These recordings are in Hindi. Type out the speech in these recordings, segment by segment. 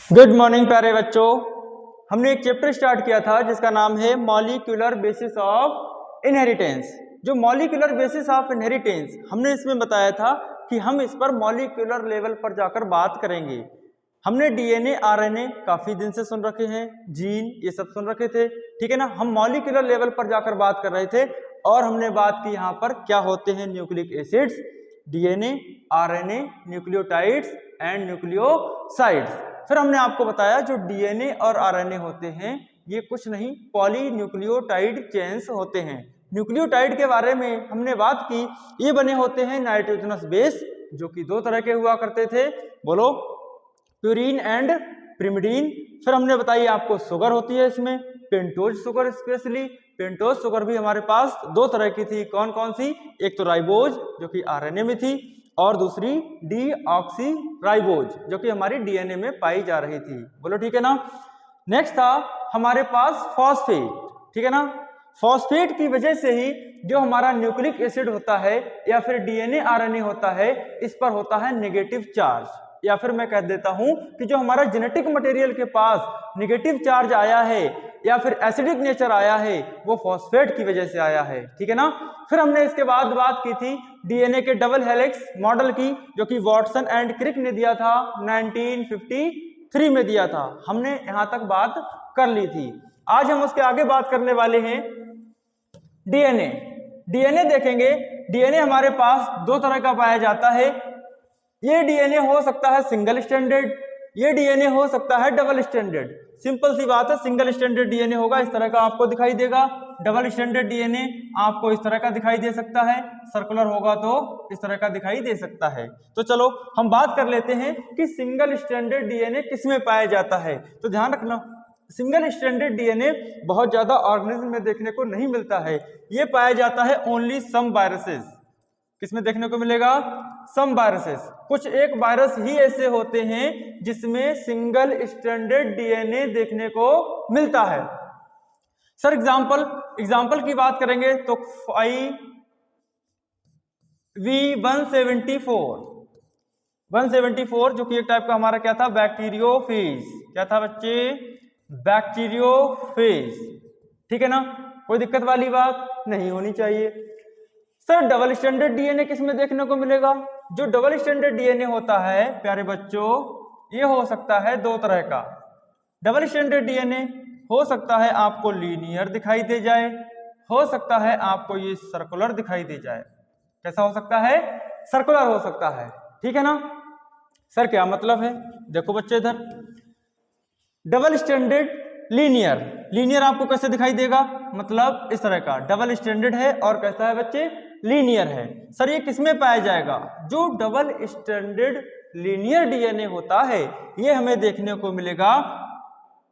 गुड मॉर्निंग प्यारे बच्चों। हमने एक चैप्टर स्टार्ट किया था जिसका नाम है मॉलिक्यूलर बेसिस ऑफ इनहेरिटेंस। जो मॉलिक्यूलर बेसिस ऑफ इनहेरिटेंस हमने इसमें बताया था कि हम इस पर मॉलिक्यूलर लेवल पर जाकर बात करेंगे। हमने डीएनए आरएनए काफी दिन से सुन रखे हैं, जीन ये सब सुन रखे थे, ठीक है ना। हम मॉलिक्यूलर लेवल पर जाकर बात कर रहे थे और हमने बात की यहाँ पर क्या होते हैं nucleic acids, DNA, RNA, nucleotides and nucleosides. फिर हमने आपको बताया जो डीएनए और आरएनए होते हैं ये कुछ नहीं पॉलीन्यूक्लियोटाइड चेन्स होते हैं। न्यूक्लियोटाइड के बारे में हमने बात की, ये बने होते हैं नाइट्रोजनस बेस जो कि दो तरह के हुआ करते थे, बोलो प्यूरिन एंड प्रिमिडीन। फिर हमने बताई आपको शुगर होती है इसमें pentose sugar, specially pentose sugar भी हमारे पास दो तरह की थी। कौन कौन सी? एक तो राइबोज जो कि आरएनए में थी और दूसरी डीऑक्सी राइबोज जो कि हमारी डीएनए में पाई जा रही थी, बोलो ठीक है ना। नेक्स्ट था हमारे पास फॉस्फेट, ठीक है ना। फॉस्फेट की वजह से ही जो हमारा न्यूक्लिक एसिड होता है या फिर डीएनए आरएनए होता है इस पर होता है नेगेटिव चार्ज, या फिर मैं कह देता हूं कि जो हमारा जेनेटिक मटेरियल के पास नेगेटिव चार्ज आया है या फिर एसिडिक नेचर आया है वो फॉस्फेट की वजह से आया है, ठीक है ना। फिर हमने इसके बाद बात की थी डीएनए के डबल हेलिक्स मॉडल की जो कि वॉटसन एंड क्रिक ने दिया था 1953 में दिया था। हमने यहां तक बात कर ली थी। आज हम उसके आगे बात करने वाले हैं डीएनए। डीएनए देखेंगे, डीएनए हमारे पास दो तरह का पाया जाता है। ये डीएनए हो सकता है सिंगल स्टैंडर्ड, ये डीएनए हो सकता है डबल स्टैंडर्ड। सिंपल सी बात है, सिंगल स्टैंडर्ड डीएनए होगा इस तरह का आपको दिखाई देगा, डबल स्टैंडर्ड डीएनए आपको इस तरह का दिखाई दे सकता है, सर्कुलर होगा तो इस तरह का दिखाई दे सकता है। तो चलो हम बात कर लेते हैं कि सिंगल स्टैंडर्ड डीएनए किसमें पाया जाता है। तो ध्यान रखना सिंगल स्टैंडर्ड डीएनए बहुत ज्यादा ऑर्गेनिज्म में देखने को नहीं मिलता है, ये पाया जाता है ओनली सम वायरसेस। किसमें देखने को मिलेगा? Some viruses. कुछ एक वायरस ही ऐसे होते हैं जिसमें सिंगल स्टैंडर्ड डीएनए देखने को मिलता है। सर एग्जांपल की बात करेंगे तो 5V174 जो कि एक टाइप का हमारा क्या था बैक्टीरियोफेज, क्या था बच्चे? बैक्टीरियोफेज, ठीक है ना। कोई दिक्कत वाली बात नहीं होनी चाहिए। सर डबल स्टैंडर्ड डीएनए किसमें देखने को मिलेगा? जो डबल स्टैंडर्ड डीएनए होता है प्यारे बच्चों ये हो सकता है दो तरह का। डबल स्टैंडर्ड डीएनए हो सकता है आपको लीनियर दिखाई दे जाए, हो सकता है आपको ये सर्कुलर दिखाई दे जाए। कैसा हो सकता है? सर्कुलर हो सकता है, ठीक है ना। सर क्या मतलब है? देखो बच्चे इधर डबल स्टैंडर्ड लीनियर आपको कैसे दिखाई देगा? मतलब इस तरह का डबल स्टैंडर्ड है और कैसा है बच्चे? लीनियर है। सर ये किसमें पाया जाएगा? जो डबल स्टैंडर्ड लीनियर डीएनए होता है ये हमें देखने को मिलेगा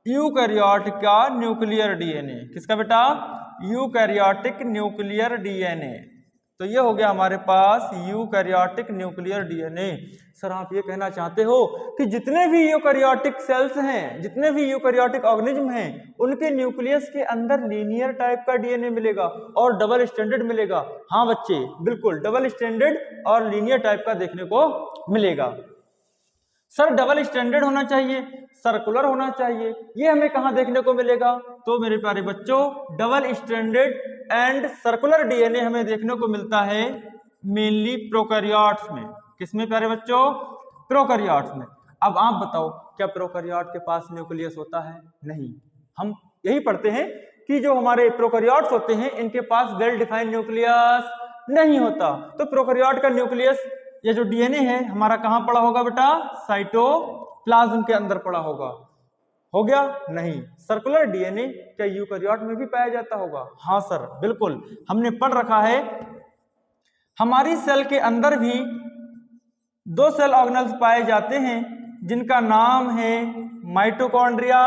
यूकैरियोट का न्यूक्लियर डीएनए। किसका बेटा? Eukaryotic nuclear DNA. तो ये हो गया हमारे पास यूकैरियोटिक न्यूक्लियर डीएनए। सर आप ये कहना चाहते हो कि जितने भी यूकैरियोटिक सेल्स हैं, जितने भी यूकैरियोटिक ऑर्गेनिज्म हैं उनके न्यूक्लियस के अंदर लीनियर टाइप का डीएनए मिलेगा और डबल स्टैंडर्ड मिलेगा? हाँ बच्चे बिल्कुल, डबल स्टैंडर्ड और लीनियर टाइप का देखने को मिलेगा। सर डबल स्टैंडर्ड होना चाहिए, सर्कुलर होना चाहिए, ये हमें कहां देखने को मिलेगा? तो मेरे प्यारे बच्चों double standard and circular DNA हमें देखने को मिलता है मेनली प्रोकैरियोट्स में। किसमें प्यारे बच्चों? प्रोकैरियोट्स में। अब आप बताओ क्या प्रोकैरियोट के पास न्यूक्लियस होता है? नहीं। हम यही पढ़ते हैं कि जो हमारे प्रोकैरियोट्स होते हैं इनके पास वेल डिफाइंड न्यूक्लियस नहीं होता। तो प्रोकैरियोट का न्यूक्लियस ये जो डीएनए है हमारा कहां पड़ा होगा बेटा? साइटोप्लाज्म के अंदर पड़ा होगा। हो गया? नहीं। सर्कुलर डीएनए क्या यूकैरियोट में भी पाया जाता होगा? हाँ सर बिल्कुल, हमने पढ़ रखा है हमारी सेल के अंदर भी दो सेल ऑर्गेनल्स पाए जाते हैं जिनका नाम है माइटोकॉन्ड्रिया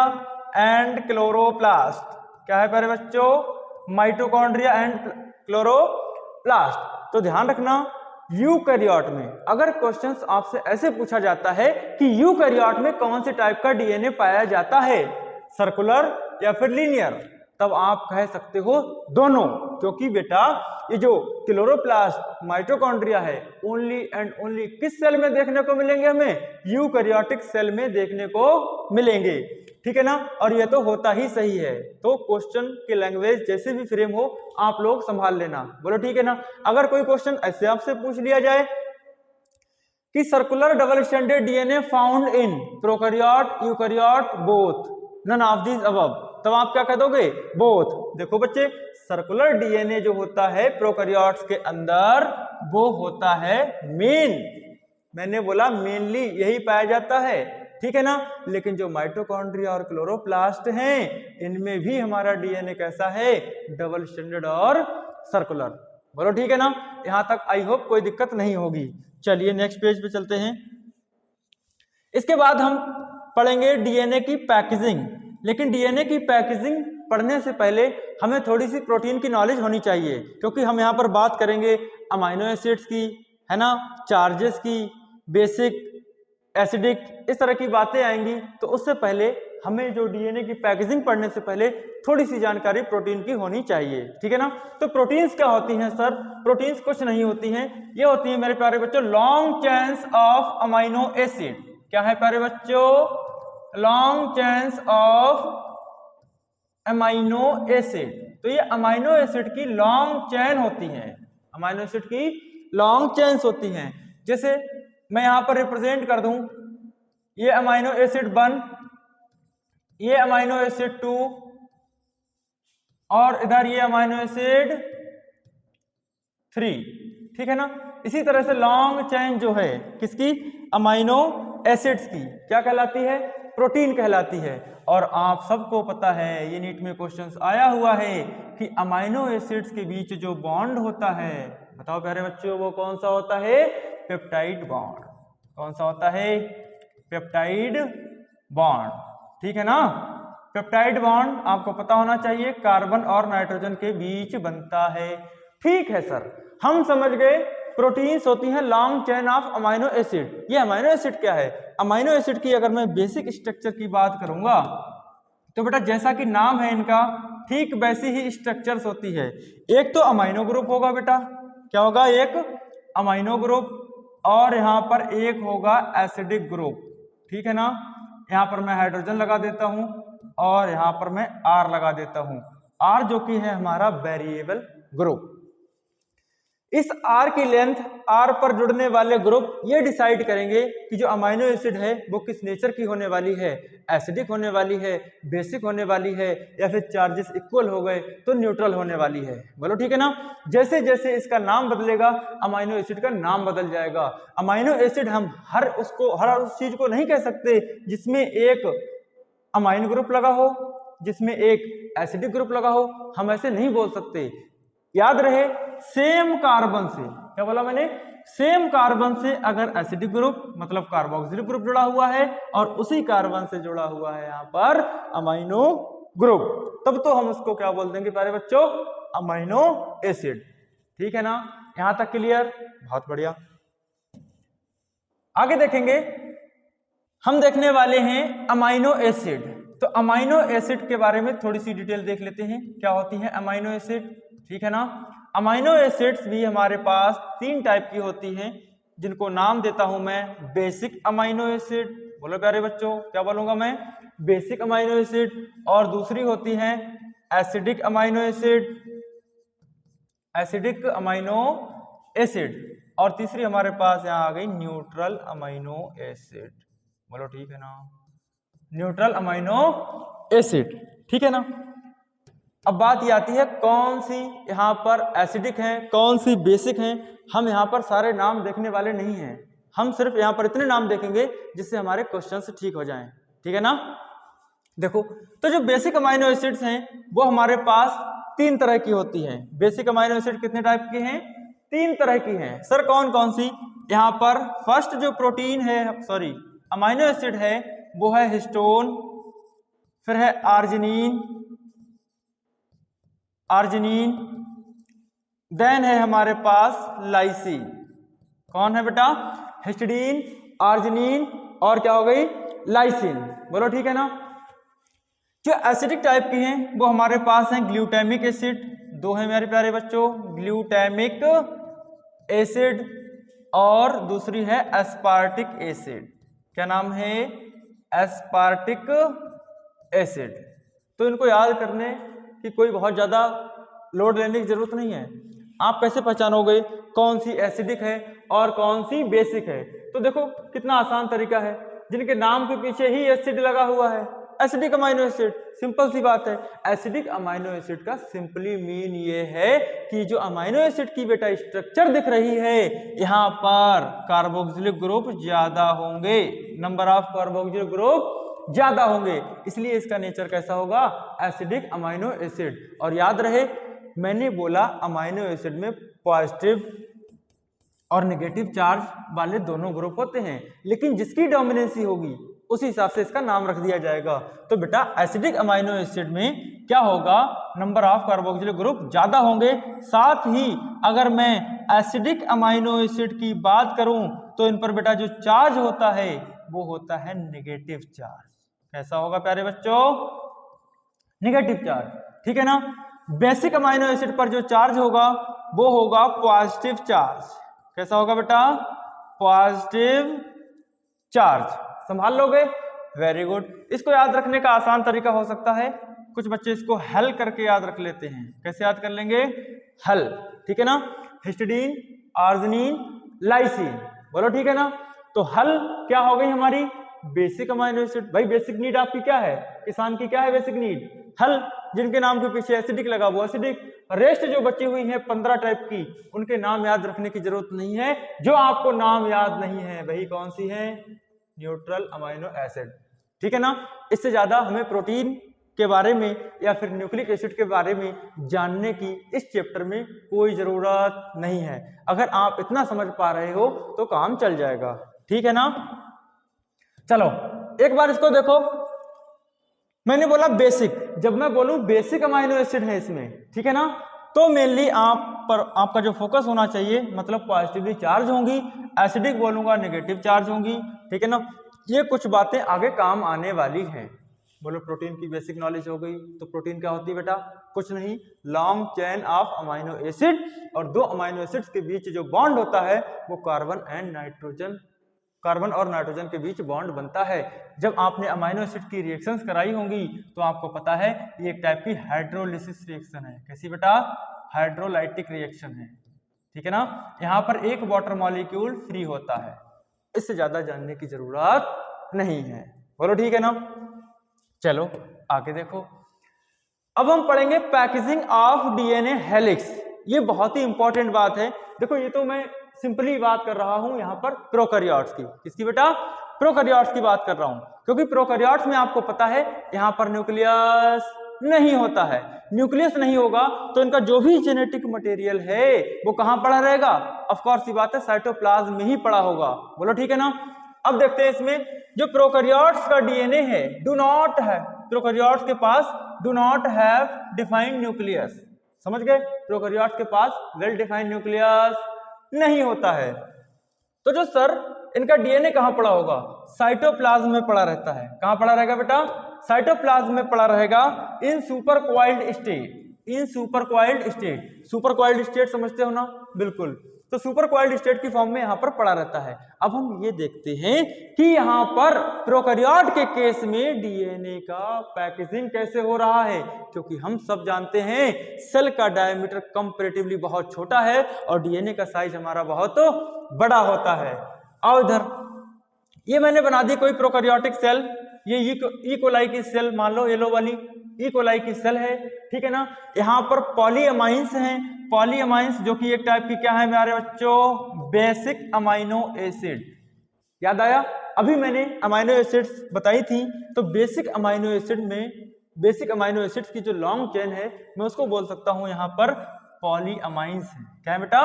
एंड क्लोरोप्लास्ट। क्या है प्यारे बच्चों? Mitochondria and chloroplast. तो ध्यान रखना यूकैरियोट में अगर क्वेश्चंस आपसे ऐसे पूछा जाता है कि यूकैरियोट में कौन से टाइप का डीएनए पाया जाता है, सर्कुलर या फिर लीनियर, तब आप कह सकते हो दोनों, क्योंकि बेटा ये जो क्लोरोप्लास्ट माइटोकॉन्ड्रिया है ओनली एंड ओनली किस सेल में देखने को मिलेंगे? हमें यूकैरियोटिक सेल में देखने को मिलेंगे, ठीक है ना। और ये तो होता ही सही है। तो क्वेश्चन की लैंग्वेज जैसे भी फ्रेम हो आप लोग संभाल लेना, बोलो ठीक है ना। अगर कोई क्वेश्चन ऐसे आपसे पूछ लिया जाए कि circular double stranded DNA found in prokaryote eukaryote both none of these above, तब आप क्या कह दोगे? बोथ। देखो बच्चे, सर्कुलर डीएनए जो होता है प्रोकैरियोट्स के अंदर वो होता है मेन, मैंने बोला मेनली यही पाया जाता है, ठीक है ना। लेकिन जो माइटोकॉन्ड्रिया और क्लोरोप्लास्ट हैं इनमें भी हमारा डीएनए कैसा है? डबल स्ट्रैंडेड और सर्कुलर, बोलो ठीक है ना। यहां तक आई होप कोई दिक्कत नहीं होगी। चलिए नेक्स्ट पेज पे चलते हैं। इसके बाद हम पढ़ेंगे डीएनए की पैकेजिंग। लेकिन डीएनए की पैकेजिंग पढ़ने से पहले हमें थोड़ी सी प्रोटीन की नॉलेज होनी चाहिए, क्योंकि हम यहाँ पर बात करेंगे अमाइनो एसिड्स की, है ना, चार्जेस की, बेसिक, एसिडिक, इस तरह की बातें आएंगी। तो उससे पहले हमें जो डीएनए की पैकेजिंग पढ़ने से पहले थोड़ी सी जानकारी प्रोटीन की होनी चाहिए, ठीक है ना। तो प्रोटीन्स क्या होती हैं सर? प्रोटीन्स कुछ नहीं होती हैं, ये होती है मेरे प्यारे बच्चों long chains of amino acid. क्या है प्यारे बच्चों? Long chains of amino acid. तो ये अमाइनो एसिड की लॉन्ग चेन होती है, अमाइनो एसिड की लॉन्ग चेन्स होती हैं। जैसे मैं यहां पर रिप्रेजेंट कर दूं, ये अमाइनो एसिड 1, ये अमाइनो एसिड 2 और इधर ये अमाइनो एसिड 3, ठीक है ना। इसी तरह से लॉन्ग चेन जो है किसकी? अमाइनो एसिड्स की क्या कहलाती है? प्रोटीन कहलाती है। और आप सबको पता है, ये नीट में क्वेश्चंस आया हुआ है कि अमाइनो एसिड्स के बीच जो बॉन्ड होता है, बताओ प्यारे बच्चों वो कौन सा होता है? Peptide bond. कौन सा होता है? पेप्टाइड बॉन्ड, ठीक है ना। पेप्टाइड बॉन्ड आपको पता होना चाहिए कार्बन और नाइट्रोजन के बीच बनता है, ठीक है सर। हम समझ गए प्रोटीन्स होती हैं long chain of amino acid. ये अमाइनो एसिड क्या है? अमाइनो एसिड की अगर मैं बेसिक स्ट्रक्चर की बात करूंगा तो बेटा जैसा कि नाम है इनका, ठीक वैसी ही स्ट्रक्चर्स होती है। एक तो अमाइनो ग्रुप होगा बेटा, क्या होगा? एक अमाइनो ग्रुप, और यहाँ पर एक होगा एसिडिक ग्रुप, ठीक है ना। यहाँ पर मैं हाइड्रोजन लगा देता हूं और यहाँ पर मैं R लगा देता हूं, R जो कि है हमारा वेरिएबल ग्रुप। इस R की लेंथ, R पर जुड़ने वाले ग्रुप ये डिसाइड करेंगे कि जो अमाइनो एसिड है वो किस नेचर की होने वाली है, एसिडिक होने वाली है, बेसिक होने वाली है, या फिर चार्जेस इक्वल हो गए तो न्यूट्रल होने वाली है, बोलो ठीक है ना। जैसे जैसे इसका नाम बदलेगा अमाइनो एसिड का नाम बदल जाएगा। अमाइनो एसिड हम हर उस चीज को नहीं कह सकते जिसमें एक अमाइनो ग्रुप लगा हो, जिसमें एक एसिडिक ग्रुप लगा हो, हम ऐसे नहीं बोल सकते। याद रहे सेम कार्बन से, क्या बोला मैंने? सेम कार्बन से अगर एसिडिक ग्रुप मतलब कार्बोक्सिलिक ग्रुप जुड़ा हुआ है और उसी कार्बन से जुड़ा हुआ है यहाँ पर अमाइनो ग्रुप, तब तो हम उसको क्या बोल देंगे प्यारे बच्चों? अमाइनो एसिड, ठीक है ना। यहां तक क्लियर? बहुत बढ़िया। आगे देखेंगे, हम देखने वाले हैं अमाइनो एसिड। तो अमाइनो एसिड के बारे में थोड़ी सी डिटेल देख लेते हैं, क्या होती है अमाइनो एसिड, ठीक है ना। अमाइनो एसिड्स भी हमारे पास 3 टाइप की होती हैं, जिनको नाम देता हूं मैं बेसिक अमाइनो एसिड, बोलो प्यारे बच्चों क्या बोलूंगा मैं? Basic amino acid. और दूसरी होती है acidic amino acid, acidic amino acid. और तीसरी हमारे पास यहां आ गई न्यूट्रल अमाइनो एसिड, बोलो ठीक है ना, न्यूट्रल अमाइनो एसिड, ठीक है ना। अब बात ये आती है कौन सी यहाँ पर एसिडिक है, कौन सी बेसिक है। हम यहाँ पर सारे नाम देखने वाले नहीं हैं, हम सिर्फ यहाँ पर इतने नाम देखेंगे जिससे हमारे क्वेश्चंस ठीक हो जाएं, ठीक है ना। देखो, तो जो बेसिक अमाइनो एसिड्स हैं वो हमारे पास 3 तरह की होती हैं। बेसिक अमाइनो एसिड कितने टाइप के हैं? 3 तरह की हैं। सर कौन कौन सी? यहाँ पर फर्स्ट जो प्रोटीन है, सॉरी अमाइनो एसिड है वो है हिस्टोन, फिर है आर्जिनिन, आर्जिनिन, देन है हमारे पास लाइसिन। कौन है बेटा? हिस्टिडीन, आर्जिनिन और क्या हो गई? लाइसिन, बोलो ठीक है ना। जो एसिडिक टाइप की हैं वो हमारे पास हैं ग्लूटामिक एसिड, दो है मेरे प्यारे बच्चों, ग्लूटामिक एसिड और दूसरी है एस्पार्टिक एसिड। क्या नाम है? Aspartic acid. तो इनको याद करने की कोई बहुत ज्यादा लोड लेने की जरूरत नहीं है। आप कैसे पहचानोगे कौन सी एसिडिक है और कौन सी बेसिक है? तो देखो कितना आसान तरीका है, जिनके नाम के पीछे ही एसिड लगा हुआ है, एसिडिक अमाइनो एसिड। सिंपल सी बात है। एसिडिक अमाइनो एसिड का सिंपली मीन ये है कि जो अमाइनो एसिड की बेटा स्ट्रक्चर दिख रही है, यहाँ पर कार्बोक्सिलिक ग्रुप ज्यादा होंगे, नंबर ऑफ कार्बोक्सिलिक ग्रुप ज्यादा होंगे, इसलिए इसका नेचर कैसा होगा? Acidic amino acid. और याद रहे मैंने बोला अमाइनो एसिड में पॉजिटिव और नेगेटिव चार्ज वाले दोनों ग्रुप होते हैं, लेकिन जिसकी डोमिनेंसी होगी उसी हिसाब से इसका नाम रख दिया जाएगा। तो बेटा एसिडिक अमाइनो एसिड में क्या होगा? नंबर ऑफ कार्बोक्सिलिक ग्रुप ज्यादा होंगे। साथ ही अगर मैं एसिडिक अमाइनो एसिड की बात करूं तो इन पर बेटा जो चार्ज होता है वो होता है नेगेटिव चार्ज। कैसा होगा प्यारे बच्चों? नेगेटिव चार्ज, ठीक है ना। बेसिक अमाइनो एसिड पर जो चार्ज होगा वो होगा पॉजिटिव चार्ज। कैसा होगा बेटा? Positive charge. संभाल लोगे? Very good. इसको याद रखने का आसान तरीका हो सकता है, कुछ बच्चे इसको हल करके याद रख लेते हैं। कैसे याद कर लेंगे? हल, ठीक है ना। हिस्टिडीन, आर्जिनिन, लाइसिन, बोलो ठीक है ना। तो हल क्या हो गई हमारी? Basic amino acid. भाई बेसिक नीड आपकी क्या है? किसान की क्या है बेसिक नीड? हल। जिनके नाम के पीछे एसिडिक लगा वो एसिडिक। रेस्ट जो बची हुई है 15 टाइप की, उनके नाम याद रखने की जरूरत नहीं है। जो आपको नाम याद नहीं है वही कौन सी है? न्यूट्रल अमाइनो एसिड, ठीक है ना। इससे ज्यादा हमें प्रोटीन के बारे में या फिर न्यूक्लिक एसिड के बारे में जानने की इस चैप्टर में कोई जरूरत नहीं है। अगर आप इतना समझ पा रहे हो तो काम चल जाएगा, ठीक है ना। चलो एक बार इसको देखो। मैंने बोला बेसिक, जब मैं बोलूं बेसिक अमाइनो एसिड है इसमें, ठीक है ना, तो मेनली आपका जो फोकस होना चाहिए मतलब पॉजिटिवली चार्ज होंगी, एसिडिक बोलूंगा नेगेटिव चार्ज होंगी, ठीक है ना। ये कुछ बातें आगे काम आने वाली हैं। बोलो प्रोटीन की बेसिक नॉलेज हो गई। तो प्रोटीन क्या होती है बेटा? कुछ नहीं, long chain of amino acid, और दो अमाइनो एसिड्स के बीच जो बॉन्ड होता है वो कार्बन और नाइट्रोजन के बीच बॉन्ड बनता है। जब आपने अमाइनो एसिड की रिएक्शंस कराई होंगी तो आपको पता है ये एक टाइप की हाइड्रोलिसिस रिएक्शन है। कैसी बेटा? हाइड्रोलाइटिक रिएक्शन है, ठीक है ना। यहाँ पर एक वाटर मॉलिक्यूल फ्री होता है, इससे ज्यादा जानने की जरूरत नहीं है। बोलो ठीक है ना। चलो आगे देखो। अब हम पढ़ेंगे पैकेजिंग ऑफ डीएनए हेलिक्स। ये बहुत ही इंपॉर्टेंट बात है। देखो ये तो मैं सिंपली बात कर रहा हूं यहाँ पर प्रोकैरियोट्स की। किसकी बेटा? प्रोकैरियोट्स की बात कर रहा हूं, क्योंकि प्रोकैरियोट्स में आपको पता है यहाँ पर न्यूक्लियस नहीं होता है। न्यूक्लियस नहीं होगा तो इनका जो भी जेनेटिक मटेरियल है वो कहां पड़ा रहेगा? ऑफ कोर्स ये बात है, साइटोप्लाज्म में ही पड़ा होगा। बोलो ठीक है ना। अब देखते हैं इसमें जो प्रोकैरियोट्स का डीएनए है, प्रोकैरियोट्स के पास do not have defined nucleus. समझ गए? प्रोकैरियोट्स के पास वेल डिफाइंड न्यूक्लियस नहीं होता है। तो जो सर इनका डीएनए कहां पड़ा होगा? साइटोप्लाज्म में पड़ा रहता है। कहां पड़ा रहेगा बेटा? साइटोप्लाज्म में पड़ा रहेगा इन सुपर क्वाइल्ड स्टेट समझते हो ना? बिल्कुल। तो सुपर क्वाइल्ड स्टेट की फॉर्म में यहां पर पड़ा रहता है। अब हम ये देखते हैं कि यहां पर प्रोकैरियोट के केस में डीएनए का पैकेजिंग कैसे हो रहा है, क्योंकि हम सब जानते हैं सेल का डायमीटर कंपैरेटिवली बहुत छोटा है और डीएनए का साइज हमारा बहुत बड़ा होता है। और इधर ये मैंने बना दी कोई प्रोकैरियोटिक सेल, ये ई कोलाई की सेल मान लो, येलो वाली ई कोलाई की सेल है, ठीक है ना। यहाँ पर पॉलीअमाइंस हैं, पॉलीअमाइंस जो कि एक टाइप की क्या है मेरे बच्चों? Basic amino acid. याद आया? अभी मैंने अमाइनो एसिड्स बताई थी, तो बेसिक अमाइनो एसिड्स की जो लॉन्ग चेन है मैं उसको बोल सकता हूं यहाँ पर पॉलीअमाइंस है। क्या है बेटा?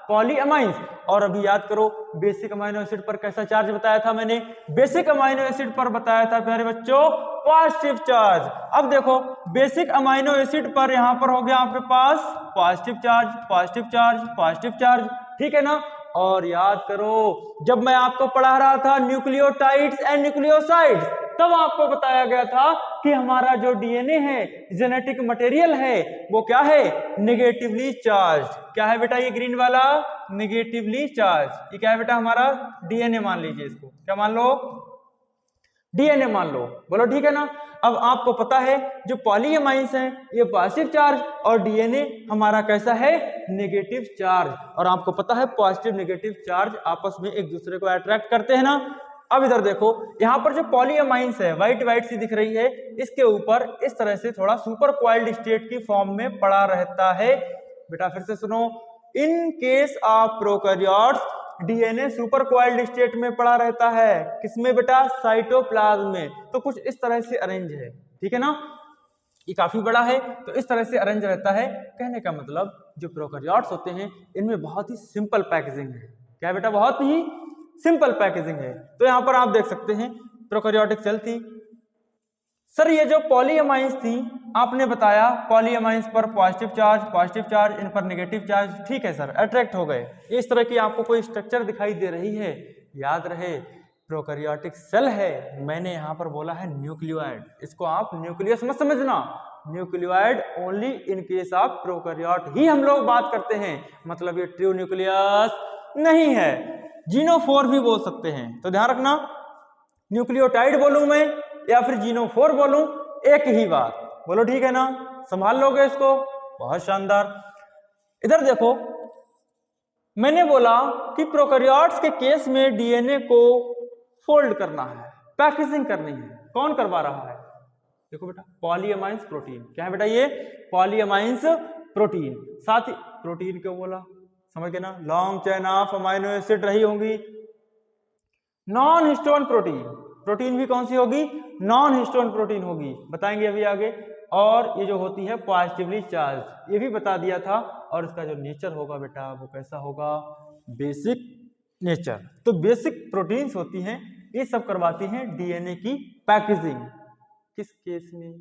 पॉलीअमाइंस। और अभी याद करो बेसिक अमाइनो एसिड पर कैसा चार्ज बताया था मैंने? बेसिक अमाइनो एसिड पर बताया था प्यारे बच्चों पॉजिटिव चार्ज। अब देखो बेसिक अमाइनो एसिड पर यहां पर हो गया आपके पास पॉजिटिव चार्ज, ठीक है ना। और याद करो जब मैं आपको पढ़ा रहा था न्यूक्लियोटाइड्स एंड न्यूक्लियोसाइड्स, तब आपको बताया गया था कि हमारा जो डीएनए है, जेनेटिक मटेरियल है, वो क्या है, नेगेटिवली चार्ज। क्या है बेटा ये ग्रीन वाला, नेगेटिवली चार्ज। ये क्या है बेटा हमारा डीएनए, मान लीजिए इसको, क्या मान लो, डीएनए मान लो। बोलो ठीक है ना। अब आपको पता है जो पॉलीएमाइंस हैं ये पॉजिटिव चार्ज और डीएनए हमारा कैसा है, नेगेटिव चार्ज। और आपको पता है पॉजिटिव नेगेटिव चार्ज आपस में एक दूसरे को अट्रैक्ट करते हैं ना। अब इधर देखो, यहाँ पर जो पॉलीएमाइंस है व्हाइट व्हाइट सी दिख रही है, इसके ऊपर इस तरह से थोड़ा सुपर क्वाइल्ड स्टेट की फॉर्म में पड़ा रहता है। बेटा फिर से सुनो, इन case of prokaryotes DNA super coiled state में पड़ा रहता है। किसमें बेटा, साइटोप्लाज्म में। तो कुछ इस तरह से अरेंज है, ठीक है ना। ये काफी बड़ा है तो इस तरह से अरेंज रहता है। कहने का मतलब जो प्रोकैरियोट्स होते हैं इनमें बहुत ही सिंपल पैकेजिंग है। क्या है बेटा, बहुत ही सिंपल पैकेजिंग है। तो यहाँ पर आप देख सकते हैं प्रोकैरियोटिक सेल थी। सर ये जो पॉलीएमाइंस थी आपने बताया पॉलीएमाइंस पर पॉजिटिव चार्ज, इन पर नेगेटिव चार्ज, ठीक है सर, अट्रैक्ट हो गए। इस तरह की आपको कोई स्ट्रक्चर दिखाई दे रही है, याद रहे प्रोकैरियोटिक सेल है। मैंने यहाँ पर बोला है न्यूक्लियोइड, इसको आप न्यूक्लियस मत समझना, nucleoid only in case of prokaryote ही हम लोग बात करते हैं, मतलब ये ट्रू न्यूक्लियस नहीं है। जीनोफोर भी बोल सकते हैं, तो ध्यान रखना, न्यूक्लियोटाइड बोलूं मैं या फिर जीनोफोर बोलूं, एक ही बात। बोलो ठीक है ना, संभाल लोगे इसको, बहुत शानदार। इधर देखो, मैंने बोला कि प्रोकैरियोट्स के केस में डीएनए को फोल्ड करना है, पैकेजिंग करनी है। कौन करवा रहा है, देखो बेटा पॉलीएमाइंस प्रोटीन। क्या है बेटा ये, पॉलीएमाइंस प्रोटीन। साथ ही प्रोटीन क्यों बोला, समझ गए ना, long chain of amino acid रही होंगी। नॉन हिस्टोन प्रोटीन, प्रोटीन भी कौन सी होगी, नॉन हिस्टोन प्रोटीन होगी, बताएंगे अभी आगे। और ये जो होती है पॉजिटिवली चार्ज, ये भी बता दिया था। और इसका जो नेचर होगा बेटा वो कैसा होगा, बेसिक नेचर। तो बेसिक प्रोटीन्स होती हैं, ये सब करवाती हैं डीएनए की पैकेजिंग। किस केस में,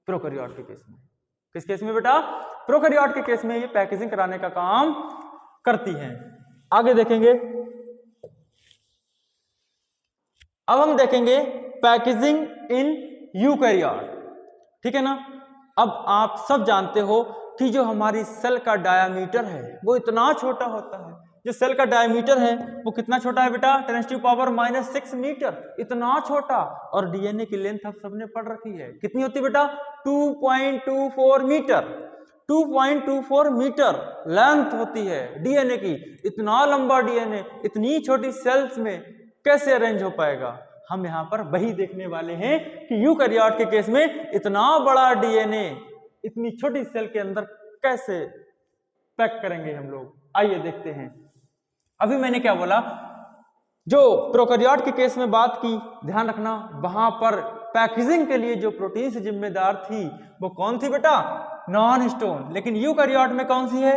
प्रोकैरियोट के केस में। किस केस में बेटा, प्रोकैरियोट के केस में ये पैकेजिंग कराने का काम करती हैं। आगे देखेंगे, अब हम देखेंगे पैकेजिंग इन यूकैरियोट, ठीक है ना। अब आप सब जानते हो कि जो हमारी सेल का डायामीटर है वो इतना छोटा होता है। जो सेल का डायमीटर है वो कितना छोटा है बेटा, 10⁻⁻⁶ मीटर, इतना छोटा। और डीएनए की लेंथ आप सबने पढ़ रखी है, कितनी होती है बेटा, 2.24 मीटर। 2.24 मीटर लेंथ होती है डीएनए की। इतना लंबा डीएनए इतनी छोटी सेल्स में कैसे अरेंज हो पाएगा। हम यहाँ पर वही देखने वाले हैं कि यूकैरियोट के केस में इतना बड़ा डीएनए इतनी छोटी सेल के अंदर कैसे पैक करेंगे हम लोग। आइए देखते हैं। अभी मैंने क्या बोला, जो प्रोकैरियोट के केस में बात की, ध्यान रखना वहां पर पैकेजिंग के लिए जो प्रोटीन से जिम्मेदार थी वो कौन थी बेटा, नॉन हिस्टोन। लेकिन यूकैरियोट में कौन सी है,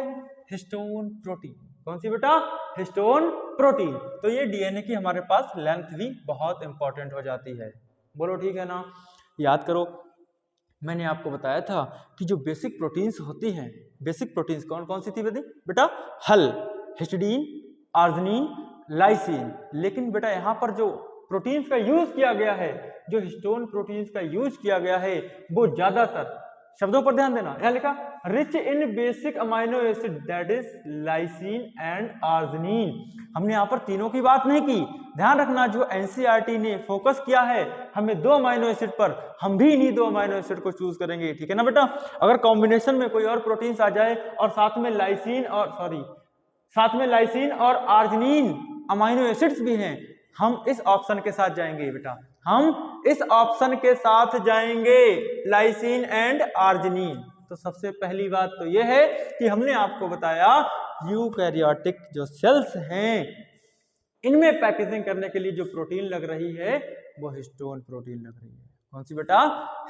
हिस्टोन प्रोटीन। कौन सी बेटा, हिस्टोन प्रोटीन। तो ये डीएनए की हमारे पास लेंथ भी बहुत इंपॉर्टेंट हो जाती है। बोलो ठीक है ना। याद करो, मैंने आपको बताया था कि जो बेसिक प्रोटीन्स होती हैं, बेसिक प्रोटीन्स कौन कौन सी थी बेटा, हल, हिस्टिडीन, आर्जिनिन, लाइसिन। लेकिन बेटा यहाँ पर जो प्रोटीन्स का यूज किया गया है, जो हिस्टोन प्रोटीन्स का यूज किया गया है, वो ज्यादातर, शब्दों पर ध्यान देना, यहाँ लिखा rich in basic amino acid that is lysine and arginine. हमने यहाँ पर तीनों की बात नहीं की। ध्यान रखना, जो एनसीईआरटी ने फोकस किया है हमें 2 अमाइनो एसिड पर, हम भी इन्हीं 2 अमाइनो एसिड को चूज करेंगे, ठीक है ना बेटा। अगर कॉम्बिनेशन में कोई और प्रोटीन्स आ जाए और साथ में लाइसिन और आर्जिनिन अमाइनो एसिड्स भी हैं, हम इस ऑप्शन के साथ जाएंगे बेटा, हम इस ऑप्शन के साथ जाएंगे, लाइसिन एंड आर्जिनिन। तो सबसे पहली बात तो यह है कि हमने आपको बताया यूकैरियोटिक जो सेल्स हैं इनमें पैकेजिंग करने के लिए जो प्रोटीन लग रही है वो हिस्टोन प्रोटीन लग रही है। कौन सी बेटा,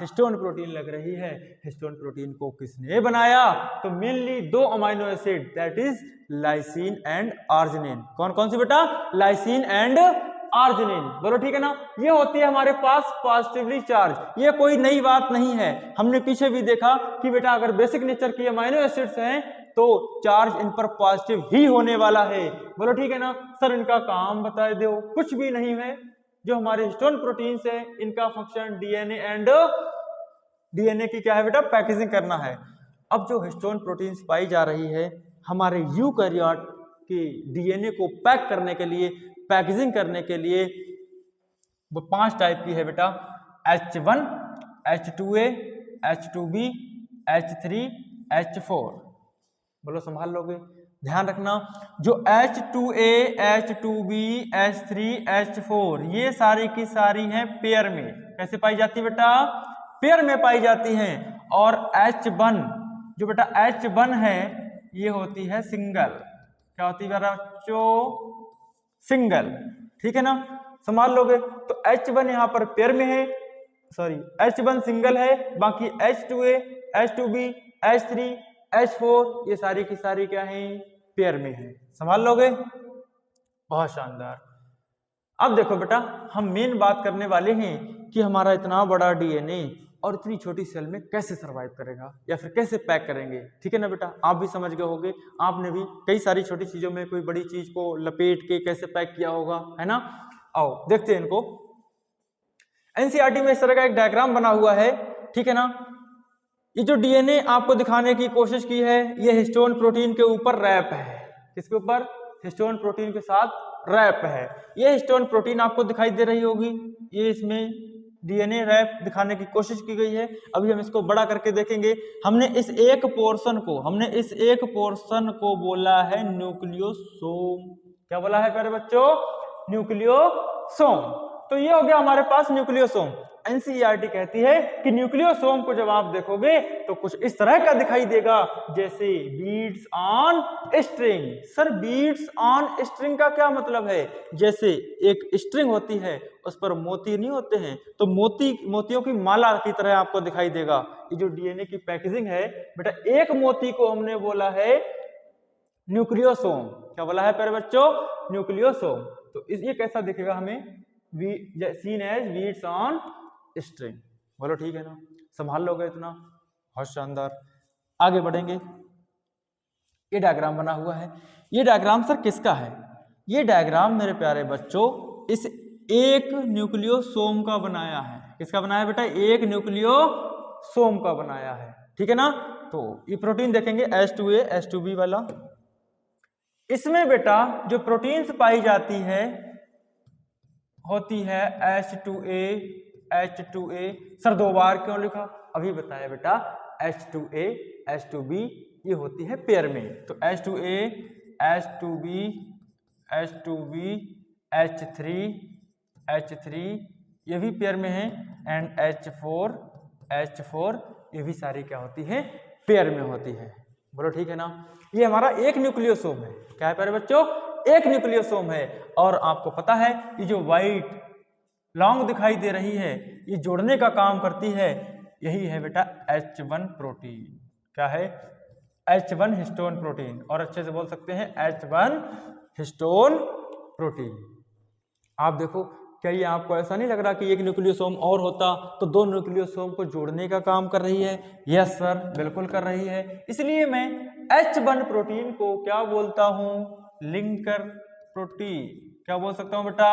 हिस्टोन प्रोटीन लग रही है। हिस्टोन प्रोटीन को किसने बनाया, तो mainly 2 amino acid that is lysine and arginine. कौन कौन सी बेटा, लाइसिन एंड आर्जिनिन। बोलो ठीक है ना। ये होती है हमारे पास पॉजिटिवली चार्ज। ये कोई नई बात नहीं है, हमने पीछे भी देखा कि बेटा अगर बेसिक नेचर की अमाइनो एसिड्स हैं तो चार्ज इन पर पॉजिटिव ही होने वाला है। बोलो ठीक है ना। सर इनका काम बता दो, कुछ भी नहीं है, जो हमारे हिस्टोन प्रोटीन्स है इनका फंक्शन डीएनए एंड डीएनए की क्या है बेटा, पैकेजिंग करना है। अब जो हिस्टोन प्रोटीन्स पाई जा रही है हमारे यूकैरियोट के डीएनए को पैक करने के लिए, पैकेजिंग करने के लिए, वो 5 टाइप की है बेटा, H1, H2A, H2B, H3, H4। बोलो संभाल लोगे, ध्यान रखना। जो H2A, H2B, H3, H4 ये सारी की सारी हैं पेयर में। कैसे पाई जाती है बेटा, पेयर में पाई जाती हैं। और H1 जो बेटा H1 है ये होती है सिंगल। क्या होती है बच्चों, सिंगल, ठीक है ना, संभाल लोगे। तो H1 यहाँ पर पेयर में है, सॉरी H1 सिंगल है, बाकी H2A, H2B, H3, H4 ये सारी की सारी क्या है, पेयर में है। संभाल लोगे, बहुत शानदार। अब देखो बेटा हम मेन बात करने वाले हैं कि हमारा इतना बड़ा डीएनए और इतनी छोटी सेल में कैसे सरवाइव करेगा या फिर कैसे पैक करेंगे, ठीक है ना बेटा। आप भी समझ गए होंगे, आपने भी कई सारी छोटी चीजों में कोई बड़ी चीज को लपेट के कैसे पैक किया होगा, है ना। आओ देखते हैं इनको। एनसीईआरटी में इस तरह का एक डायग्राम बना हुआ है, ठीक है ना। ये जो डीएनए आपको दिखाने की कोशिश की है ये हिस्टोन प्रोटीन के ऊपर रैप है। किसके ऊपर, हिस्टोन प्रोटीन के साथ रैप है। ये हिस्टोन प्रोटीन आपको दिखाई दे रही होगी, ये इसमें डीएनए रैप दिखाने की कोशिश की गई है। अभी हम इसको बड़ा करके देखेंगे। हमने इस एक पोर्शन को बोला है न्यूक्लियोसोम। क्या बोला है प्यारे बच्चों, न्यूक्लियोसोम। तो ये हो गया हमारे पास न्यूक्लियोसोम। एनसीईआरटी कहती है कि न्यूक्लियोसोम को जब आप देखोगे तो कुछ इस तरह का दिखाई देगा जैसे beads on string. Sir beads on string का क्या मतलब है, जैसे एक स्ट्रिंग होती है उस पर मोती नहीं होते हैं, तो मोतियों की माला की तरह आपको दिखाई देगा। ये जो डीएनए की पैकेजिंग है बेटा, एक मोती को हमने बोला है न्यूक्लियोसोम। क्या बोला है प्यारे बच्चों, न्यूक्लियोसोम। तो ये कैसा दिखेगा हमें, seen as beads on string. बोलो ठीक है ना, संभाल लोगे इतना, बहुत शानदार। आगे बढ़ेंगे। ये डायग्राम बना हुआ है, ये डायग्राम सर किसका है, ये डायग्राम मेरे प्यारे बच्चों इस एक न्यूक्लियोसोम का बनाया है। किसका बनाया बेटा, एक न्यूक्लियोसोम का बनाया है, ठीक है ना। तो ये प्रोटीन देखेंगे H2A, H2B वाला। इसमें बेटा जो प्रोटीन्स पाई जाती है होती है H2A, H2A। सर 2 बार क्यों लिखा, अभी बताया बेटा। H2A, H2B ये होती है पेयर में, तो H2A, H2B, H2B, H3, H3 ये भी पेयर में है, एंड H4, H4 ये भी सारी क्या होती है, पेयर में होती है। बोलो ठीक है ना। ये हमारा एक न्यूक्लियोसोम है। क्या है प्यारे बच्चों, एक न्यूक्लियोसोम है। और आपको पता है ये जो व्हाइट लॉन्ग दिखाई दे रही है ये जोड़ने का काम करती है, यही है बेटा H1 प्रोटीन। क्या है, H1 हिस्टोन प्रोटीन, और अच्छे से बोल सकते हैं H1 हिस्टोन प्रोटीन। आप देखो, क्या ये आपको ऐसा नहीं लग रहा कि एक न्यूक्लियोसोम और होता तो 2 न्यूक्लियोसोम को जोड़ने का काम कर रही है। यस सर, बिल्कुल कर रही है। इसलिए मैं H1 प्रोटीन को क्या बोलता हूं, लिंकर प्रोटीन। क्या बोल सकता हूं बेटा,